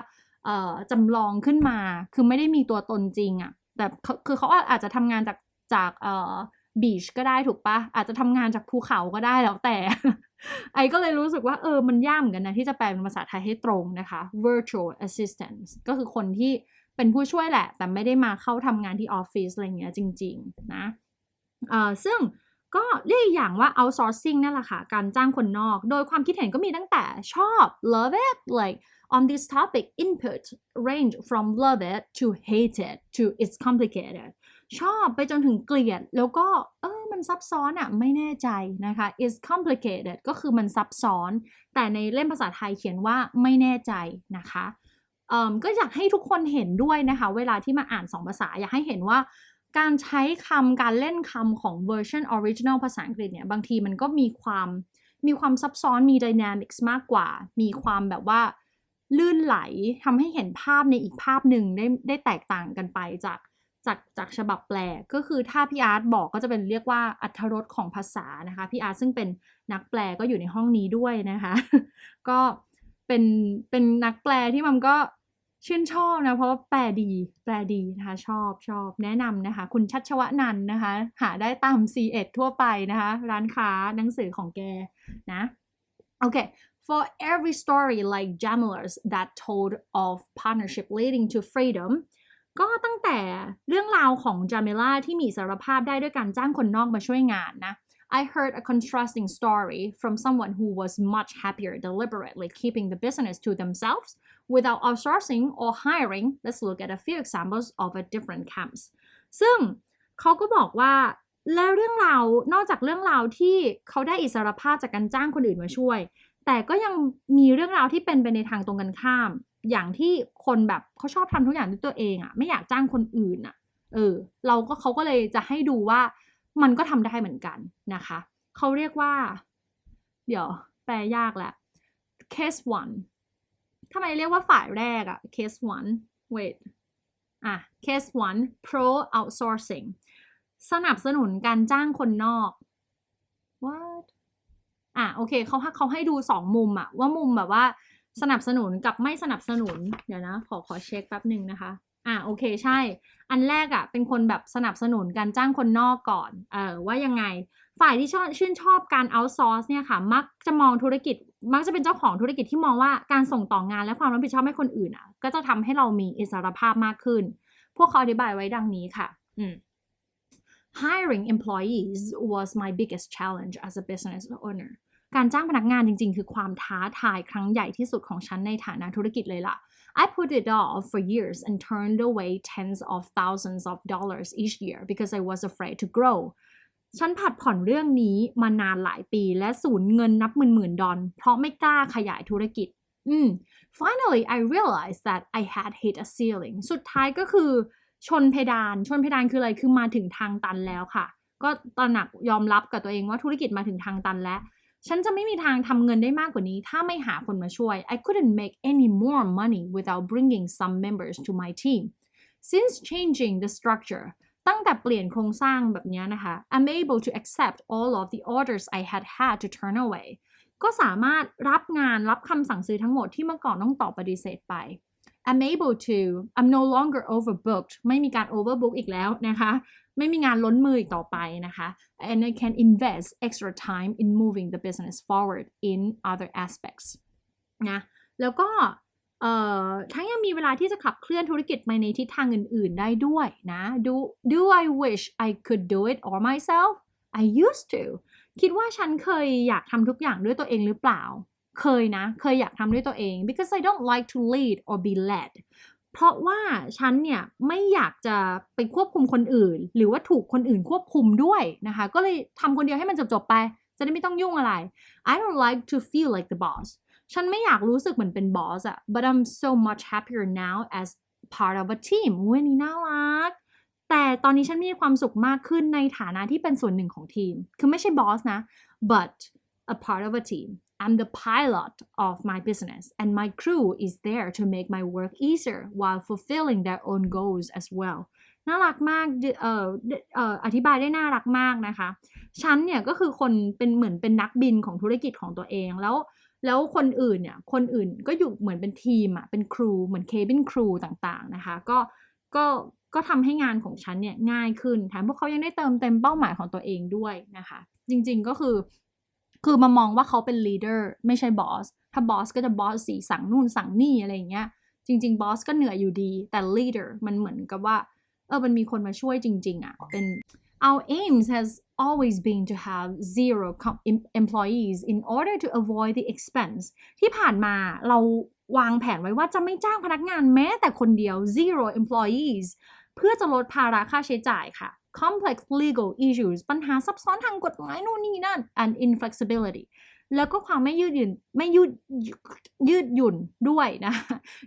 จำลองขึ้นมาคือไม่ได้มีตัวตนจริงอ่ะแต่คือเขาอาจจะทำงานจากbeach ก็ได้ถูกปะอาจจะทำงานจากภูเขาก็ได้แล้วแต่ไอก็เลยรู้สึกว่ามันยากเหมือนกันนะที่จะแปลเป็นภาษาไทยให้ตรงนะคะ virtual assistants ก็คือคนที่เป็นผู้ช่วยแหละแต่ไม่ได้มาเข้าทำงานที่ออฟฟิศอะไรเงี้ยจริงๆนะซึ่งก็เรียกอย่างว่า outsourcing นั่นแหละค่ะการจ้างคนนอกโดยความคิดเห็นก็มีตั้งแต่ชอบ love it like on this topic input range from love it to hate it to it's complicated ชอบไปจนถึงเกลียดแล้วก็มันซับซ้อนอะไม่แน่ใจนะคะ is complicated ก็คือมันซับซ้อนแต่ในเล่มภาษาไทยเขียนว่าไม่แน่ใจนะคะก็อยากให้ทุกคนเห็นด้วยนะคะเวลาที่มาอ่าน2ภาษาอยากให้เห็นว่าการใช้คำการเล่นคำของ version original ภาษาอังกฤษเนี่ยบางทีมันก็มีความซับซ้อนมี dynamics มากกว่ามีความแบบว่าลื่นไหลทำให้เห็นภาพในอีกภาพหนึ่งได้แตกต่างกันไป จากฉบับแปลก็คือถ้าพี่อาร์ตบอกก็จะเป็นเรียกว่าอรรถรสของภาษานะคะพี่อาร์ตซึ่งเป็นนักแปลก็อยู่ในห้องนี้ด้วยนะคะ ก็เป็นนักแปลที่มันก็ชื่นชอบนะเพราะว่าแปลดีนะคะชอบแนะนำนะคะคุณชัชวนันท์นะคะหาได้ตาม C1 ทั่วไปนะคะร้านค้าหนังสือของแกนะโอเค For every story like Jamila's that told of partnership leading to freedom ก็ตั้งแต่เรื่องราวของจามิล่าที่มีอิสรภาพได้ด้วยการจ้างคนนอกมาช่วยงานนะ I heard a contrasting story from someone who was much happier deliberately keeping the business to themselves without outsourcing or hiring. Let's look at a few examples of a different camps. ซึ่งเขาก็บอกว่าแล้วเรื่องราวนอกจากเรื่องราวที่เขาได้อิสรภาพจากการจ้างคนอื่นมาช่วยแต่ก็ยังมีเรื่องราวที่เป็นไปในทางตรงกันข้ามอย่างที่คนแบบเขาชอบทำทุกอย่างด้วยตัวเองอ่ะไม่อยากจ้างคนอื่นอ่ะเขาก็เลยจะให้ดูว่ามันก็ทำได้เหมือนกันนะคะเขาเรียกว่าเดี๋ยวแปลยากแหละ case 1ทำไมเรียกว่าฝ่ายแรกอะ case 1 wait case 1 pro outsourcing สนับสนุนการจ้างคนนอก what โอเคเขาให้ดู2มุมอะว่ามุมแบบว่าสนับสนุนกับไม่สนับสนุนเดี๋ยวนะขอเช็คแป๊บหนึ่งนะคะโอเคใช่อันแรกอะเป็นคนแบบสนับสนุนการจ้างคนนอกก่อนว่ายังไงฝ่ายที่ชื่นชอบการ outsource เนี่ยค่ะมักจะมองธุรกิจมักจะเป็นเจ้าของธุรกิจที่มองว่าการส่งต่องานและความรับผิดชอบให้คนอื่นก็จะทำให้เรามีอิสรภาพมากขึ้นพวกเขาอธิบายไว้ดังนี้ค่ะHiring employees was my biggest challenge as a business owner การจ้างพนักงานจริงๆคือความท้าทายครั้งใหญ่ที่สุดของฉันในฐานะธุรกิจเลยล่ะ I put it off for years and turned away tens of thousands of dollars each year because I was afraid to grow ฉันผัดผ่อนเรื่องนี้มานานหลายปีและสูญเงินนับหมื่นดอลเพราะไม่กล้าขยายธุรกิจFinally I realized that I had hit a ceiling สุดท้ายก็คือชนเพดานคืออะไรคือมาถึงทางตันแล้วค่ะก็ตระหนักยอมรับกับตัวเองว่าธุรกิจมาถึงทางตันแล้วฉันจะไม่มีทางทำเงินได้มากกว่านี้ถ้าไม่หาคนมาช่วย I couldn't make any more money without bringing some members to my team since changing the structure ตั้งแต่เปลี่ยนโครงสร้างแบบนี้นะคะ I'm able to accept all of the orders I had to turn away ก็สามารถรับคำสั่งซื้อทั้งหมดที่เมื่อก่อนต้องตอบปฏิเสธไปI'm no longer overbooked ไม่มีการ overbook อีกแล้วนะคะไม่มีงานล้นมืออีกต่อไปนะคะ and I can invest extra time in moving the business forward in other aspects นะแล้วก็ทั้งยังมีเวลาที่จะขับเคลื่อนธุรกิจไปในทิศทางอื่นๆได้ด้วยนะ Do I wish I could do it all myself? I used to คิดว่าฉันเคยอยากทำทุกอย่างด้วยตัวเองหรือเปล่าเคยอยากทำด้วยตัวเอง because I don't like to lead or be led เพราะว่าฉันเนี่ยไม่อยากจะไปควบคุมคนอื่นหรือว่าถูกคนอื่นควบคุมด้วยนะคะก็เลยทำคนเดียวให้มันจบไปจะได้ไม่ต้องยุ่งอะไร I don't like to feel like the boss ฉันไม่อยากรู้สึกเหมือนเป็นบอสอะ but I'm so much happier now as part of a team นี่น่ารักแต่ตอนนี้ฉันมีความสุขมากขึ้นในฐานะที่เป็นส่วนหนึ่งของทีมคือไม่ใช่บอสนะ but a part of a team I'm the pilot of my business and my crew is there to make my work easier while fulfilling their own goals as well น่ารักมากอธิบายได้น่ารักมากนะคะฉันเนี่ยก็คือคนเหมือนเป็นนักบินของธุรกิจของตัวเองแล้วคนอื่นก็อยู่เหมือนเป็นทีมเป็นครูเหมือน cabin crew ต่างๆนะคะก็ทำให้งานของฉันเนี่ยง่ายขึ้นแถมพวกเขายังได้เติมเต็มเป้าหมายของตัวเองด้วยนะคะจริงๆก็คือมามองว่าเขาเป็น leader ไม่ใช่บอสถ้าบอสก็จะบอสสิสั่งนู่นสั่งนี่อะไรอย่างเงี้ยจริงๆบอสก็เหนื่อยอยู่ดีแต่ leader มันเหมือนกับว่ามันมีคนมาช่วยจริงๆเป็น Our aims has always been to have zero employees in order to avoid the expense ที่ผ่านมาเราวางแผนไว้ว่าจะไม่จ้างพนักงานแม้แต่คนเดียว zero employees เพื่อจะลดภาระค่าใช้จ่ายค่ะcomplex legal issues ปัญหาซับซ้อนทางกฎหมายนู่นนี่นั่น and inflexibility แล้วก็ความไม่ยืดหยุ่นด้วยนะ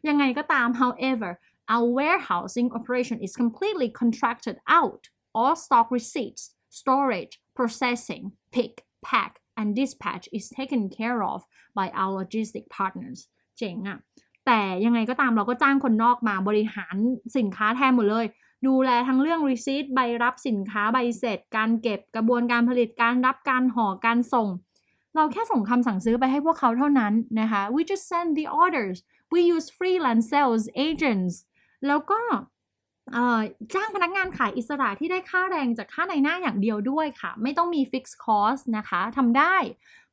ยังไงก็ตาม however our warehousing operation is completely contracted out all stock receipts storage processing pick pack and dispatch is taken care of by our logistic partners เจ๋งอะแต่ยังไงก็ตามเราก็จ้างคนนอกมาบริหารสินค้าแทนหมดเลย ดูแลทั้งเรื่อง receipt ใบรับสินค้าใบเสร็จการเก็บกระบวนการผลิตการรับการห่อการส่งเราแค่ส่งคำสั่งซื้อไปให้พวกเขาเท่านั้นนะคะ we just send the orders we use freelance sales agents แล้วก็จ้างพนักงานขายอิสระที่ได้ค่าแรงจากค่าในหน้าอย่างเดียวด้วยค่ะไม่ต้องมี fixed cost นะคะทำได้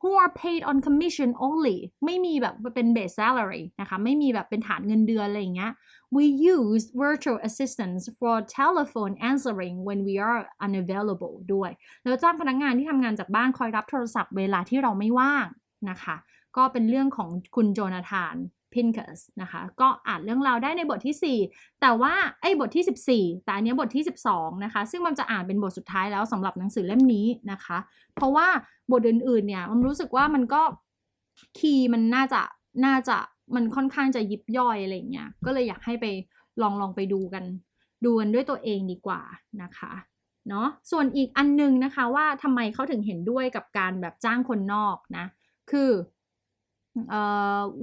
who are paid on commission only ไม่มีแบบเป็น base salary นะคะไม่มีแบบเป็นฐานเงินเดือนอะไรอย่างเงี้ย we use virtual assistants for telephone answering when we are unavailable ด้วยแล้วจ้างพนักงานที่ทำงานจากบ้านคอยรับโทรศัพท์เวลาที่เราไม่ว่างนะคะก็เป็นเรื่องของคุณโจนาธานPincus นะคะก็อ่านเรื่องราวได้ในบทที่4แต่ว่าบทที่14แต่อันนี้บทที่12นะคะซึ่งมันจะอ่านเป็นบทสุดท้ายแล้วสำหรับหนังสือเล่มนี้นะคะเพราะว่าบทอื่นๆเนี่ยมันรู้สึกว่ามันก็คีย์มันน่าจะมันค่อนข้างจะยิบย่อยอะไรเงี้ยก็เลยอยากให้ไปลองไปดูกันด้วยตัวเองดีกว่านะคะเนาะส่วนอีกอันนึงนะคะว่าทำไมเขาถึงเห็นด้วยกับการแบบจ้างคนนอกนะคือ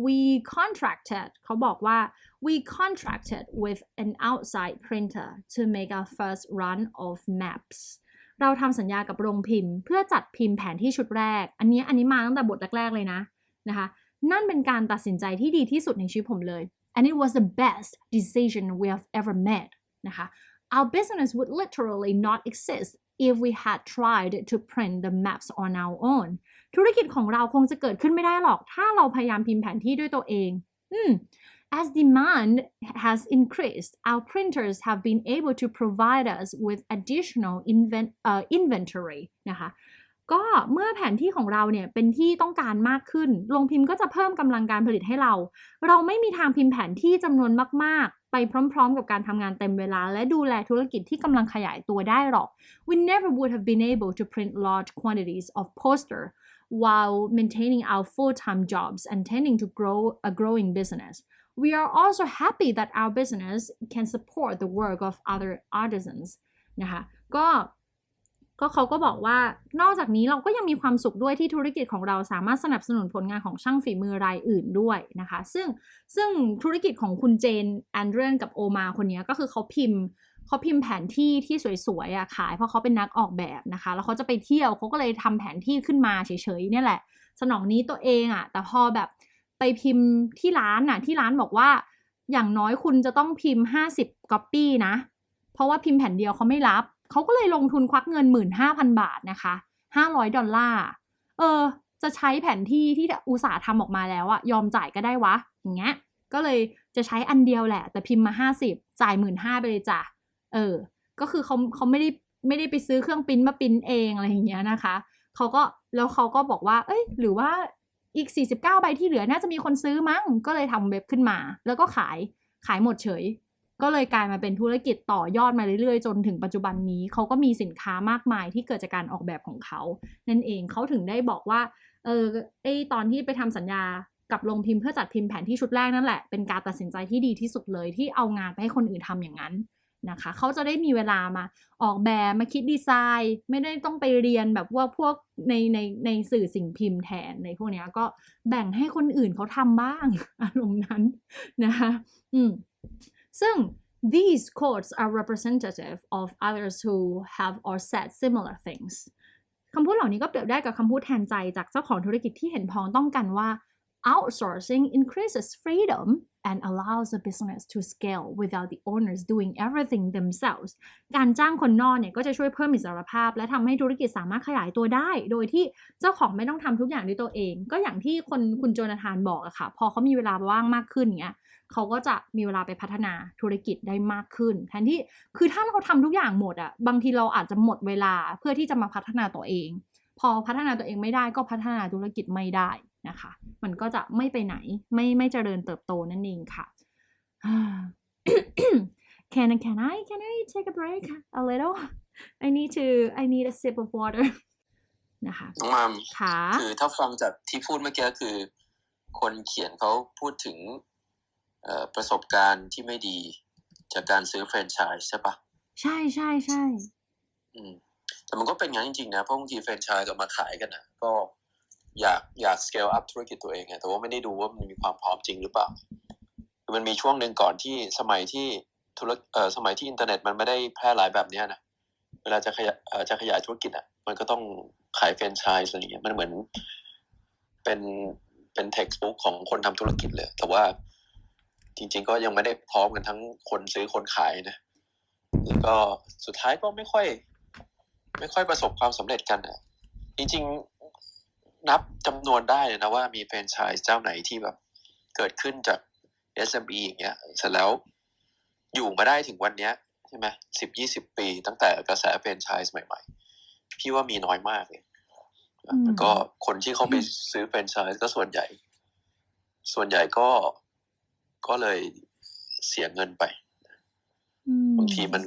we contracted เขาบอกว่า we contracted with an outside printer to make our first run of maps เราทำสัญญากับโรงพิมพ์เพื่อจัดพิมพ์แผนที่ชุดแรกอันนี้มาตั้งแต่บทแรกๆเลยนะคะนั่นเป็นการตัดสินใจที่ดีที่สุดในชีวิตผมเลย and it was the best decision we have ever made นะคะ our business would literally not exist if we had tried to print the maps on our own ธุรกิจของเราคงจะเกิดขึ้นไม่ได้หรอกถ้าเราพยายามพิมพ์แผนที่ด้วยตัวเอง As demand has increased, our printers have been able to provide us with additional inventory นะคะก็เมื่อแผนที่ของเราเนี่ยเป็นที่ต้องการมากขึ้นโรงพิมพ์ก็จะเพิ่มกำลังการผลิตให้เราไม่มีทางพิมพ์แผนที่จำนวนมากๆไปพร้อมๆกับการทำงานเต็มเวลาและดูแลธุรกิจที่กำลังขยายตัวได้หรอก We never would have been able to print large quantities of poster while maintaining our full-time jobs and tending to grow a growing business. We are also happy that our business can support the work of other artisans นะคะก็เขาก็บอกว่านอกจากนี้เราก็ยังมีความสุขด้วยที่ธุรกิจของเราสามารถสนับสนุนผลงานของช่างฝีมือรายอื่นด้วยนะคะซึ่งธุรกิจของคุณเจนแอนเดรนกับโอมาคนนี้ก็คือเขาพิมพ์แผนที่ที่สวยๆขายเพราะเขาเป็นนักออกแบบนะคะแล้วเขาจะไปเที่ยวเขาก็เลยทำแผนที่ขึ้นมาเฉยๆเนี่ยแหละสนองนี้ตัวเองแต่พอแบบไปพิมพ์ที่ร้านบอกว่าอย่างน้อยคุณจะต้องพิมพ์50 copy นะเพราะว่าพิมพ์แผ่นเดียวเขาไม่รับเขาก็เลยลงทุนควักเงิน 15,000 บาทนะคะ$500จะใช้แผนที่ที่อุตสาห์ทำออกมาแล้วยอมจ่ายก็ได้วะอย่างเงี้ยก็เลยจะใช้อันเดียวแหละแต่พิมพ์มา50จ่าย 15,000 ไปเลยจ้ะก็คือเขาไม่ได้ไปซื้อเครื่องปริ้นมาปริ้นเองอะไรอย่างเงี้ยนะคะเขาก็บอกว่าหรือว่าอีก49ใบที่เหลือน่าจะมีคนซื้อมั้งก็เลยทำเว็บขึ้นมาแล้วก็ขายหมดเฉยก็เลยกลายมาเป็นธุรกิจต่อยอดมาเรื่อยๆจนถึงปัจจุบันนี้เขาก็มีสินค้ามากมายที่เกิดจากการออกแบบของเขานั่นเองเขาถึงได้บอกว่าตอนที่ไปทำสัญญากับโรงพิมพ์เพื่อจัดพิมพ์แผนที่ชุดแรกนั่นแหละเป็นการตัดสินใจที่ดีที่สุดเลยที่เอางานไปให้คนอื่นทำอย่างนั้นนะคะเขาจะได้มีเวลามาออกแบบมาคิดดีไซน์ไม่ได้ต้องไปเรียนแบบว่าพวกในสื่อสิ่งพิมพ์แทนในพวกนี้ก็แบ่งให้คนอื่นเขาทำบ้างอารมณ์นั้นนะคะซึ่ง these quotes are representative of others who have or said similar things คำพูดเหล่านี้ก็เปรียบได้กับคำพูดแทนใจจากเจ้าของธุรกิจที่เห็นพ้องต้องกันว่า outsourcing increases freedom and allows the business to scale without the owners doing everything themselves การจ้างคนนอกเนี่ยก็จะช่วยเพิ่มอิสรภาพและทำให้ธุรกิจสามารถขยายตัวได้โดยที่เจ้าของไม่ต้องทำทุกอย่างด้วยตัวเองก็อย่างที่คุณโจนาธานบอกค่ะพอเขามีเวลาว่างมากขึ้นเนี้ยเขาก็จะมีเวลาไปพัฒนาธุรกิจได้มากขึ้นแทนที่คือถ้าเราทำทุกอย่างหมดบางทีเราอาจจะหมดเวลาเพื่อที่จะมาพัฒนาตัวเองพอพัฒนาตัวเองไม่ได้ก็พัฒนาธุรกิจไม่ได้นะคะมันก็จะไม่ไปไหนไม่เจริญเติบโตนั่นเองค่ะ Can I take a break a little? I need a sip of water นะคะน้องมามคือถ้าฟังจากที่พูดเมื่อกี้คือคนเขียนเขาพูดถึงประสบการณ์ที่ไม่ดีจากการซื้อแฟรนไชส์ใช่ปะใช่แต่มันก็เป็นงั้นจริงๆนะเพราะบางทีแฟรนไชส์ออกมาขายกันนะก็อยาก scale up ธุรกิจตัวเองแต่ว่าไม่ได้ดูว่ามันมีความพร้อมจริงหรือเปล่ามันมีช่วงหนึ่งก่อนที่สมัยที่ สมัยที่อินเทอร์เน็ตมันไม่ได้แพร่หลายแบบนี้นะเวลาจะขยายธุรกิจอ่ะมันก็ต้องขายแฟรนไชส์อะไรอย่างเงี้ยมันเหมือนเป็นเท็กซ์บุ๊กของคนทำธุรกิจเลยแต่ว่าจริงๆก็ยังไม่ได้พร้อมกันทั้งคนซื้อคนขายนะแล้วก็สุดท้ายก็ไม่ค่อยประสบความสำเร็จกันอ่ะจริงๆนับจำนวนได้นะว่ามีแฟรนไชส์เจ้าไหนที่แบบเกิดขึ้นจาก SME อย่างเงี้ยเสร็จแล้วอยู่มาได้ถึงวันเนี้ยใช่ไหม10-20 ปีตั้งแต่กระแสแฟรนไชส์ใหม่ๆพี่ว่ามีน้อยมากเลยแล้วก็คนที่เขาไปซื้อแฟรนไชส์ก็ส่วนใหญ่ก็เลยเสียเงินไปบางทีมัน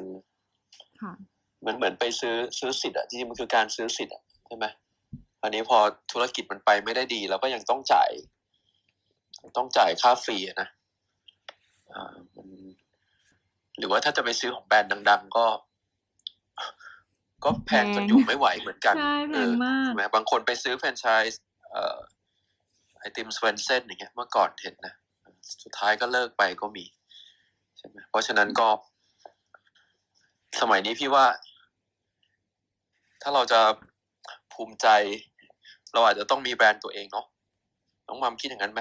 เหมือนไปซื้อสิทธิ์อ่ะจริงๆมันคือการซื้อสิทธิ์อ่ะใช่ไหมอันนี้พอธุรกิจมันไปไม่ได้ดีเราก็ยังต้องจ่ายค่าฟรีนะหรือว่าถ้าจะไปซื้อของแบรนด์ดังๆก็แพงจนอยู่ไม่ไหวเหมือนกันใช่แพงมากใช่ไหมบางคนไปซื้อแฟรนไชส์ไอติมสเวนเซ่นอย่างเงี้ยเมื่อก่อนเห็นนะสุดท้ายก็เลิกไปก็มีใช่ไหมเพราะฉะนั้นก็สมัยนี้พี่ว่าถ้าเราจะภูมิใจเราอาจจะต้องมีแบรนด์ตัวเองเนาะน้องมัมคิดอย่างนั้นไหม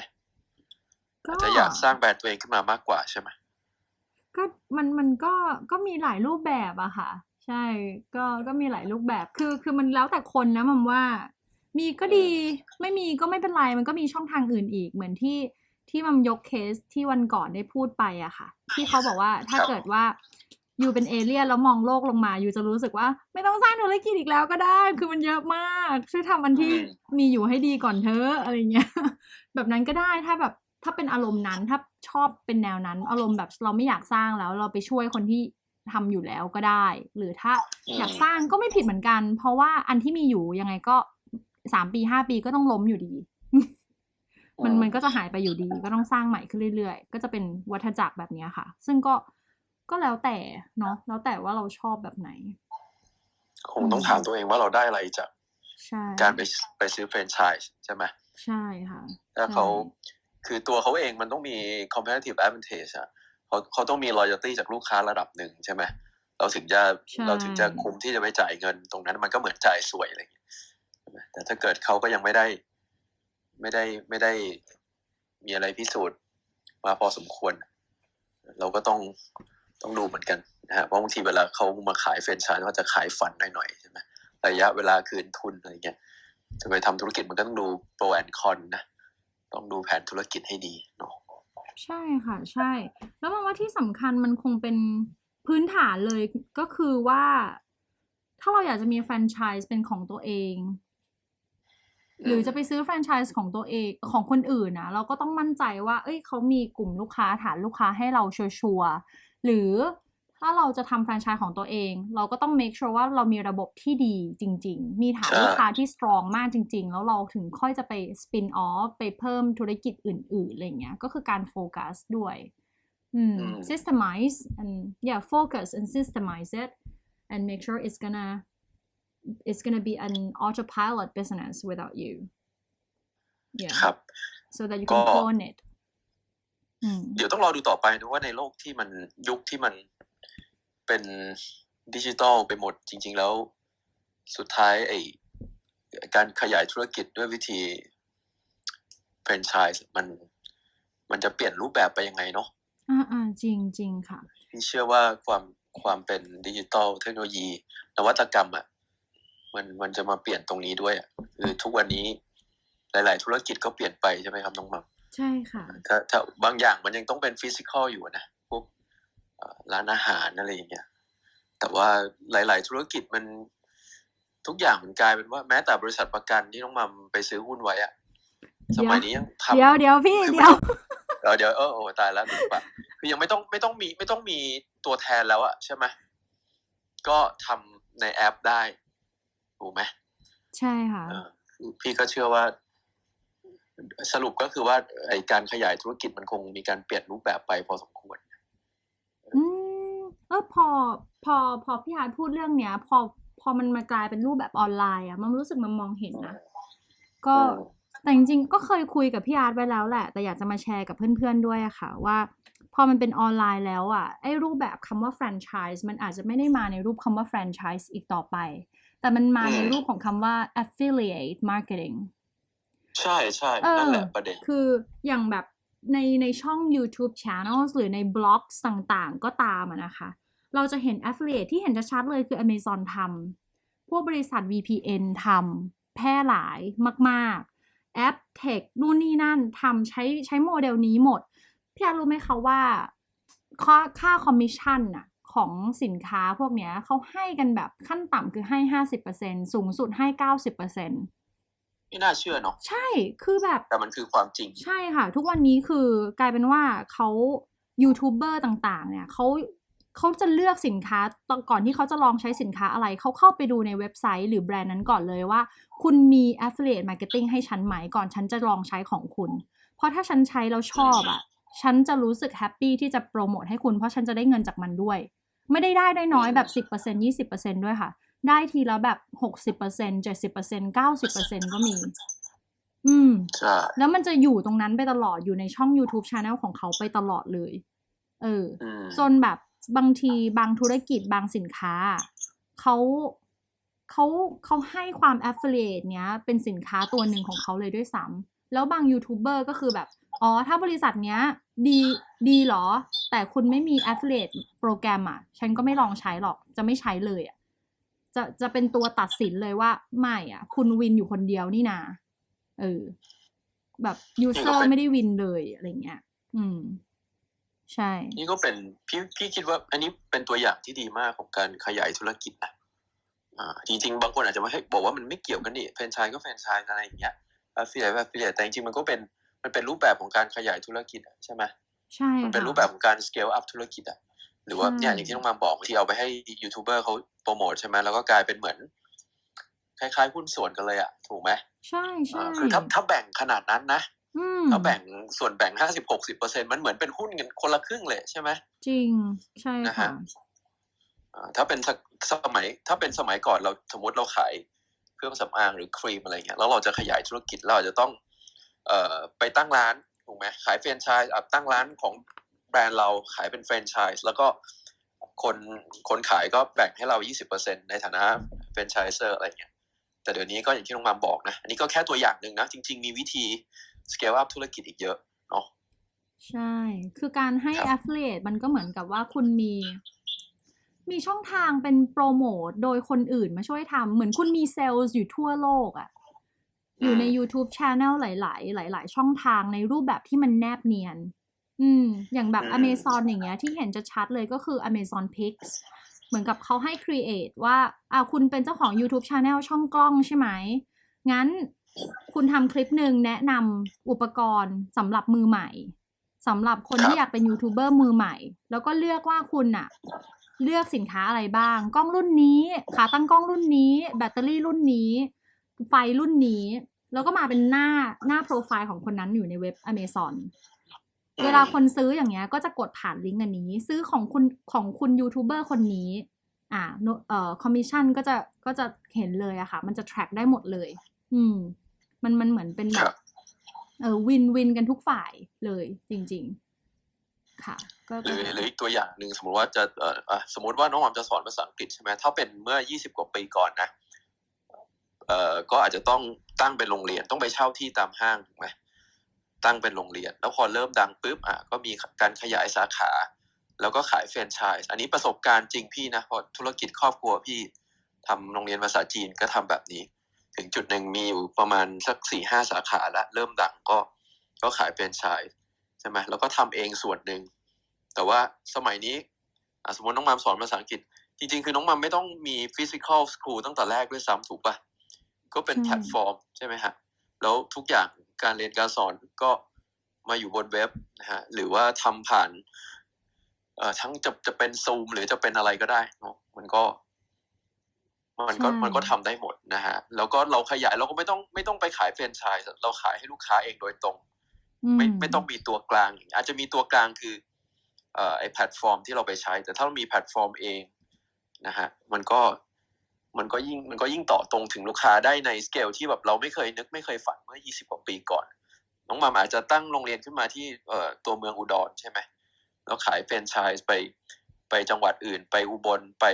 อาจจะอยากสร้างแบรนด์ตัวเองขึ้นมามากกว่าใช่ไหมก็มันก็มีหลายรูปแบบอะค่ะใช่ก็มีหลายรูปแบบคือมันแล้วแต่คนนะมัมว่ามีก็ดีไม่มีก็ไม่เป็นไรมันก็มีช่องทางอื่นอีกเหมือนที่มัมยกเคสที่วันก่อนได้พูดไปอะค่ะที่เขาบอกว่าถ้าเกิดว่าอยู่เป็นเอเลี่ยนแล้วมองโลกลงมาอยู่จะรู้สึกว่าไม่ต้องสร้างธุรกิจอีกแล้วก็ได้คือมันเยอะมากช่วยทำอันที่มีอยู่ให้ดีก่อนเถอะอะไรเงี้ยแบบนั้นก็ได้ถ้าเป็นอารมณ์นั้นถ้าชอบเป็นแนวนั้นอารมณ์แบบเราไม่อยากสร้างแล้วเราไปช่วยคนที่ทำอยู่แล้วก็ได้หรือถ้าอยากสร้างก็ไม่ผิดเหมือนกันเพราะว่าอันที่มีอยู่ยังไงก็3 ปี 5 ปีก็ต้องล้มอยู่ดี มันก็จะหายไปอยู่ดีก็ต้องสร้างใหม่ขึ้นเรื่อยๆก็จะเป็นวัฏจักรแบบนี้ค่ะซึ่งก็แล้วแต่เนาะแล้วแต่ว่าเราชอบแบบไหนคงต้องถามตัวเองว่าเราได้อะไรจากการไปซื้อแฟรนไชส์ใช่ไหมใช่ค่ะถ้าเขาคือตัวเขาเองมันต้องมี competitive advantage อ่ะเขาต้องมี loyalty จากลูกค้าระดับหนึ่งใช่ไหมเราถึงจะคุ้มที่จะไปจ่ายเงินตรงนั้นมันก็เหมือนจ่ายสวยอะไรอย่างเงี้ยแต่ถ้าเกิดเขาก็ยังไม่ได้มีอะไรพิสูจน์มาพอสมควรเราก็ต้องดูเหมือนกันนะฮะเพราะบางทีเวลาเขามาขายแฟรนไชส์เขาจะขายฝันหน่อยๆใช่ไหมระยะเวลาคืนทุนอะไรเงี้ยจะไปทำธุรกิจมันก็ต้องดูโปรแอนด์คอนนะต้องดูแผนธุรกิจให้ดีเนาะใช่ค่ะใช่แล้วมองว่าที่สำคัญมันคงเป็นพื้นฐานเลยก็คือว่าถ้าเราอยากจะมีแฟรนไชส์เป็นของตัวเองหรือจะไปซื้อแฟรนไชส์ของตัวเองของคนอื่นนะเราก็ต้องมั่นใจว่าเขามีกลุ่มลูกค้าฐานลูกค้าให้เราชัวร์หรือถ้าเราจะทำแฟรนไชส์ของตัวเองเราก็ต้อง make sure ว่าเรามีระบบที่ดีจริงๆมีฐานลูกค้าที่ strong มากจริงๆแล้วเราถึงค่อยจะไป spin off ไปเพิ่มธุรกิจอื่นๆอะไรเงี้ยก็คือการโฟกัสด้วยsystemize and focus and systemize it and make sure it's gonna be an autopilot business without you so that you can clone it เดี๋ยวต้องรอดูต่อไปนะว่าในโลกที่มันยุคที่มันเป็นดิจิตอลไปหมดจริงๆแล้วสุดท้ายการขยายธุรกิจด้วยวิธีแฟรนไชส์มันจะเปลี่ยนรูปแบบไปยังไงเนาะจริงค่ะพี่เชื่อว่าความเป็นดิจิตอลเทคโนโลยีนวัตกรรมมันจะมาเปลี่ยนตรงนี้ด้วยคือทุกวันนี้หลายๆธุรกิจก็เปลี่ยนไปใช่ไหมครับน้องมัมใช่ค่ะถ้าบางอย่างมันยังต้องเป็นฟิสิกอลอยู่นะพวกร้านอาหารอะไรอย่างเงี้ยแต่ว่าหลายๆธุรกิจมันทุกอย่างมันกลายเป็นว่าแม้แต่บริษัทประกันที่น้องมัมไปซื้อหุ้นไว้อะสมัยนี้ยังทำเดี๋ยวพี่เดี๋ยวโอ้ตายแล้วหนึ่งปะคือยังไม่ต้องมีตัวแทนแล้วอะใช่ไหมก็ทำในแอปได้ถูกไหมใช่ค่ะพี่ก็เชื่อว่าสรุปก็คือว่าการขยายธุรกิจมันคงมีการเปลี่ยนรูปแบบไปพอสมควรพอพี่ฮาร์ดพูดเรื่องเนี้ยพอมันมากลายเป็นรูปแบบออนไลน์มันรู้สึกมันมองเห็นนะก็แต่จริงๆก็เคยคุยกับพี่ฮาร์ดไว้แล้วแหละแต่อยากจะมาแชร์กับเพื่อนๆด้วยอะค่ะว่า พอมันเป็นออนไลน์แล้วอ่ะไอ้รูปแบบคำว่า franchise มันอาจจะไม่ได้มาในรูปคำว่า franchise อีกต่อไปแต่มันมาในรูปของคำว่า affiliate marketing ใช่ใช่นั่นแหละประเด็นคืออย่างแบบในช่อง YouTube Channel หรือในบล็อกต่างๆก็ตามนะคะเราจะเห็น affiliate ที่เห็นชัดๆเลยคือ Amazon ทำพวกบริษัท VPN ทำแพร่หลายมากๆแอปเทคนู่นนี่นั่นทำใช้โมเดลนี้หมดพี่อารู้ไหมคะว่าค่าคอมมิชชั่นน่ะของสินค้าพวกเนี้ยเขาให้กันแบบขั้นต่ำคือให้ 50% สูงสุดให้ 90%ไม่น่าเชื่อเนาะใช่คือแบบแต่มันคือความจริงใช่ค่ะทุกวันนี้คือกลายเป็นว่าเขายูทูบเบอร์ต่างๆเนี่ยเขาจะเลือกสินค้าตอนก่อนที่เขาจะลองใช้สินค้าอะไรเขาเข้าไปดูในเว็บไซต์หรือแบรนด์นั้นก่อนเลยว่าคุณมี affiliate marketing ให้ฉันไหมก่อนฉันจะลองใช้ของคุณเพราะถ้าฉันใช้แล้วชอบอ่ะฉันจะรู้สึกแฮปปี้ที่จะโปรโมทให้คุณเพราะฉันจะได้เงินจากมันด้วยไม่ได้น้อยแบบ 10% 20% ด้วยค่ะได้ทีละแบบ 60% 70% 90% ก็มีแล้วมันจะอยู่ตรงนั้นไปตลอดอยู่ในช่อง YouTube Channel ของเขาไปตลอดเลยจนแบบบางทีบางธุรกิจบางสินค้าเขาให้ความ affiliate เนี้ยเป็นสินค้าตัวหนึ่งของเขาเลยด้วยซ้ำแล้วบางยูทูบเบอร์ก็คือแบบอ๋อถ้าบริษัทเนี้ยดีหรอแต่คุณไม่มี affiliate โปรแกรมอ่ะฉันก็ไม่ลองใช้หรอกจะไม่ใช้เลยอ่ะจะเป็นตัวตัดสินเลยว่าไม่อ่ะคุณวินอยู่คนเดียวนี่นาแบบยูเซอร์ไม่ได้วินเลยอะไรเงี้ยใช่นี่ก็เป็นพี่คิดว่าอันนี้เป็นตัวอย่างที่ดีมากของการขยายธุรกิจนะจริงๆบางคนอาจจะมาให้บอกว่ามันไม่เกี่ยวกันนี่แฟรนไชส์ก็แฟรนไชส์อะไรอย่างเงี้ยaffiliate แต่จริงๆมันเป็นรูปแบบของการขยายธุรกิจใช่ไหมใช่มันเป็นรูปแบบของการ scale up ธุรกิจหรือว่าเนี่ยอย่างที่น้องมาบอกที่เอาไปให้ยูทูบเบอร์เขาโปรโมทใช่ไหมแล้วก็กลายเป็นเหมือนคล้ายๆหุ้นส่วนกันเลยถูกไหมใช่คือถ้าแบ่งขนาดนั้นนะถ้าแบ่งส่วนแบ่ง 50-60% มันเหมือนเป็นหุ้นกันคนละครึ่งเลยใช่ไหมจริงใช่ค่ะถ้าเป็นสมัยก่อนเราสมมติเราขายเครื่องสำอางหรือครีมอะไรเงี้ยแล้วเราจะขยายธุรกิจเราอาจจะต้องไปตั้งร้านถูกไหมขายแฟรนไชส์ตั้งร้านของแบรนด์เราขายเป็นแฟรนไชส์แล้วก็คนขายก็แบ่งให้เรา 20% ในฐานะแฟรนไชส์เซอร์อะไรเงี้ยแต่เดี๋ยวนี้ก็อย่างที่น้องมามบอกนะอันนี้ก็แค่ตัวอย่างนึงนะจริงๆมีวิธี scale up ธุรกิจอีกเยอะเนาะใช่คือการให้ affiliate มันก็เหมือนกับว่าคุณมีช่องทางเป็นโปรโมทโดยคนอื่นมาช่วยทำเหมือนคุณมีเซลล์อยู่ทั่วโลกอยู่ใน YouTube Channel หลายช่องทางในรูปแบบที่มันแนบเนียนอย่างแบบ Amazon อย่างเงี้ยที่เห็นจะชัดเลยก็คือ Amazon Pix เหมือนกับเขาให้ create ว่าคุณเป็นเจ้าของ YouTube Channel ช่องกล้องใช่ไหมงั้นคุณทำคลิปหนึ่งแนะนำอุปกรณ์สำหรับมือใหม่สำหรับคนที่อยากเป็นยูทูบเบอร์มือใหม่แล้วก็เลือกว่าคุณเลือกสินค้าอะไรบ้างกล้องรุ่นนี้ขาตั้งกล้องรุ่นนี้แบตเตอรี่รุ่นนี้ไฟรุ่นนี้แล้วก็มาเป็นหน้าโปรไฟล์ของคนนั้นอยู่ในเว็บ Amazon เวลาคนซื้ออย่างเงี้ยก็จะกดผ่านลิงก์อันนี้ซื้อของคุณยูทูบเบอร์คนนี้คอมมิชชั่นก็จะเห็นเลยอะค่ะมันจะ track ได้หมดเลยมันเหมือนเป็นแบบวินกันทุกฝ่ายเลยจริงๆค่ะหรืออีกตัวอย่างหนึ่งสมมติว่าจะสมมติว่าน้องหอมจะสอนภาษาอังกฤษใช่ไหมถ้าเป็นเมื่อ20 กว่าปีก่อนนะก็อาจจะต้องตั้งเป็นโรงเรียนต้องไปเช่าที่ตามห้างถูกไหมตั้งเป็นโรงเรียนแล้วพอเริ่มดังปุ๊บก็มีการขยายสาขาแล้วก็ขายแฟรนไชส์อันนี้ประสบการณ์จริงพี่นะเพราะธุรกิจครอบครัวพี่ทำโรงเรียนภาษาจีนก็ทำแบบนี้ถึงจุดหนึ่งมีอยู่ประมาณสัก 4-5 สาขาแล้วเริ่มดังก็ขายแฟรนไชส์ใช่ไหมแล้วก็ทำเองส่วนหนึ่งแต่ว่าสมัยนี้สมมติน้องมามสอนภาษาอังกฤษจริงๆคือน้องมามไม่ต้องมี physical school ตั้งแต่แรกด้วยซ้ำถูกป่ะก็เป็นแพลตฟอร์มใช่ไหมฮะแล้วทุกอย่างการเรียนการสอนก็มาอยู่บนเว็บนะฮะหรือว่าทำผ่านทั้งจะเป็น Zoom หรือจะเป็นอะไรก็ได้เนาะมันก็ทำได้หมดนะฮะแล้วก็เราขยายเราก็ไม่ต้องไปขายแฟรนไชส์เราขายให้ลูกค้าเองโดยตรงไม่ต้องมีตัวกลางอาจจะมีตัวกลางคือไอ้แพลตฟอร์มที่เราไปใช้แต่ถ้าเรามีแพลตฟอร์มเองนะฮะมันก็ยิ่งต่อตรงถึงลูกค้าได้ในสเกลที่แบบเราไม่เคยนึกไม่เคยฝันเมื่อ20 กว่าปีก่อนน้องมามอาจจะตั้งโรงเรียนขึ้นมาที่ตัวเมืองอุดรใช่ไหม แล้วขายแฟรนไชส์ไปจังหวัดอื่นไปอุบลไป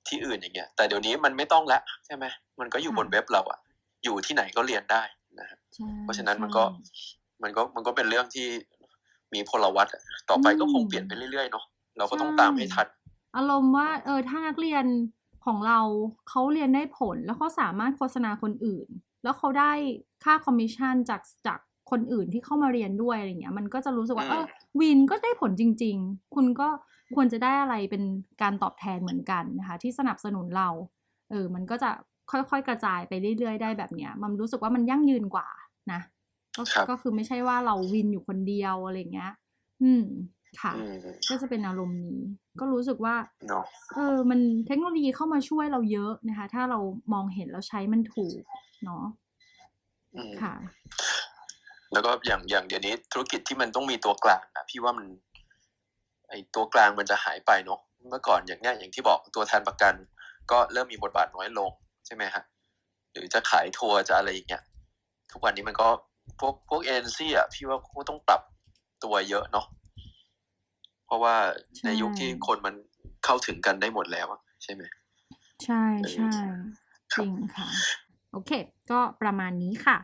ที่อื่นอย่างเงี้ยแต่เดี๋ยวนี้มันไม่ต้องละใช่ไหมมันก็อยู่บนเว็บเราอะอยู่ที่ไหนก็เรียนได้นะฮะเพราะฉะนั้นมันก็เป็นเรื่องที่มีพลวัตต่อไปก็คงเปลี่ยนไปเรื่อยๆเนาะเราก็ต้องตามให้ทันอารมณ์ว่าถ้านักเรียนของเราเขาเรียนได้ผลแล้วเขาสามารถโฆษณาคนอื่นแล้วเขาได้ค่าคอมมิชชั่นจากคนอื่นที่เข้ามาเรียนด้วยอะไรเงี้ยมันก็จะรู้สึกว่าวินก็ได้ผลจริงๆคุณก็ควรจะได้อะไรเป็นการตอบแทนเหมือนกันนะคะที่สนับสนุนเรามันก็จะค่อยๆกระจายไปเรื่อยๆได้แบบเนี้ยมันรู้สึกว่ามันยั่งยืนกว่านะก็คือไม่ใช่ว่าเราวินอยู่คนเดียวอะไรเงี้ยค่ะก็จะเป็นอารมณ์นี้ก็รู้สึกว่ามันเทคโนโลยีเข้ามาช่วยเราเยอะนะคะถ้าเรามองเห็นแล้วใช้มันถูกเนาะค่ะแล้วก็อย่างเดี๋ยวนี้ธุรกิจที่มันต้องมีตัวกลางอะพี่ว่ามันไอตัวกลางมันจะหายไปเนาะเมื่อก่อนอย่างที่บอกตัวแทนประกันก็เริ่มมีบทบาทน้อยลงใช่ไหมฮะหรือจะขายทัวร์จะอะไรอย่างเงี้ยทุกวันนี้มันก็พวกเอเจนซี่อะพี่ว่าเขาต้องปรับตัวเยอะเนาะเพราะว่าในยุคที่คนมันเข้าถึงกันได้หมดแล้วใช่ไหมใช่ใช่จริงค่ะโอเคก็ประมาณนี้ค่ะ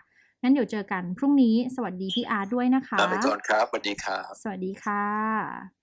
งั้นเดี๋ยวเจอกันพรุ่งนี้สวัสดีพี่อาร์ตด้วยนะคะลาไปก่อนครับสวัสดีครับสวัสดีค่ะ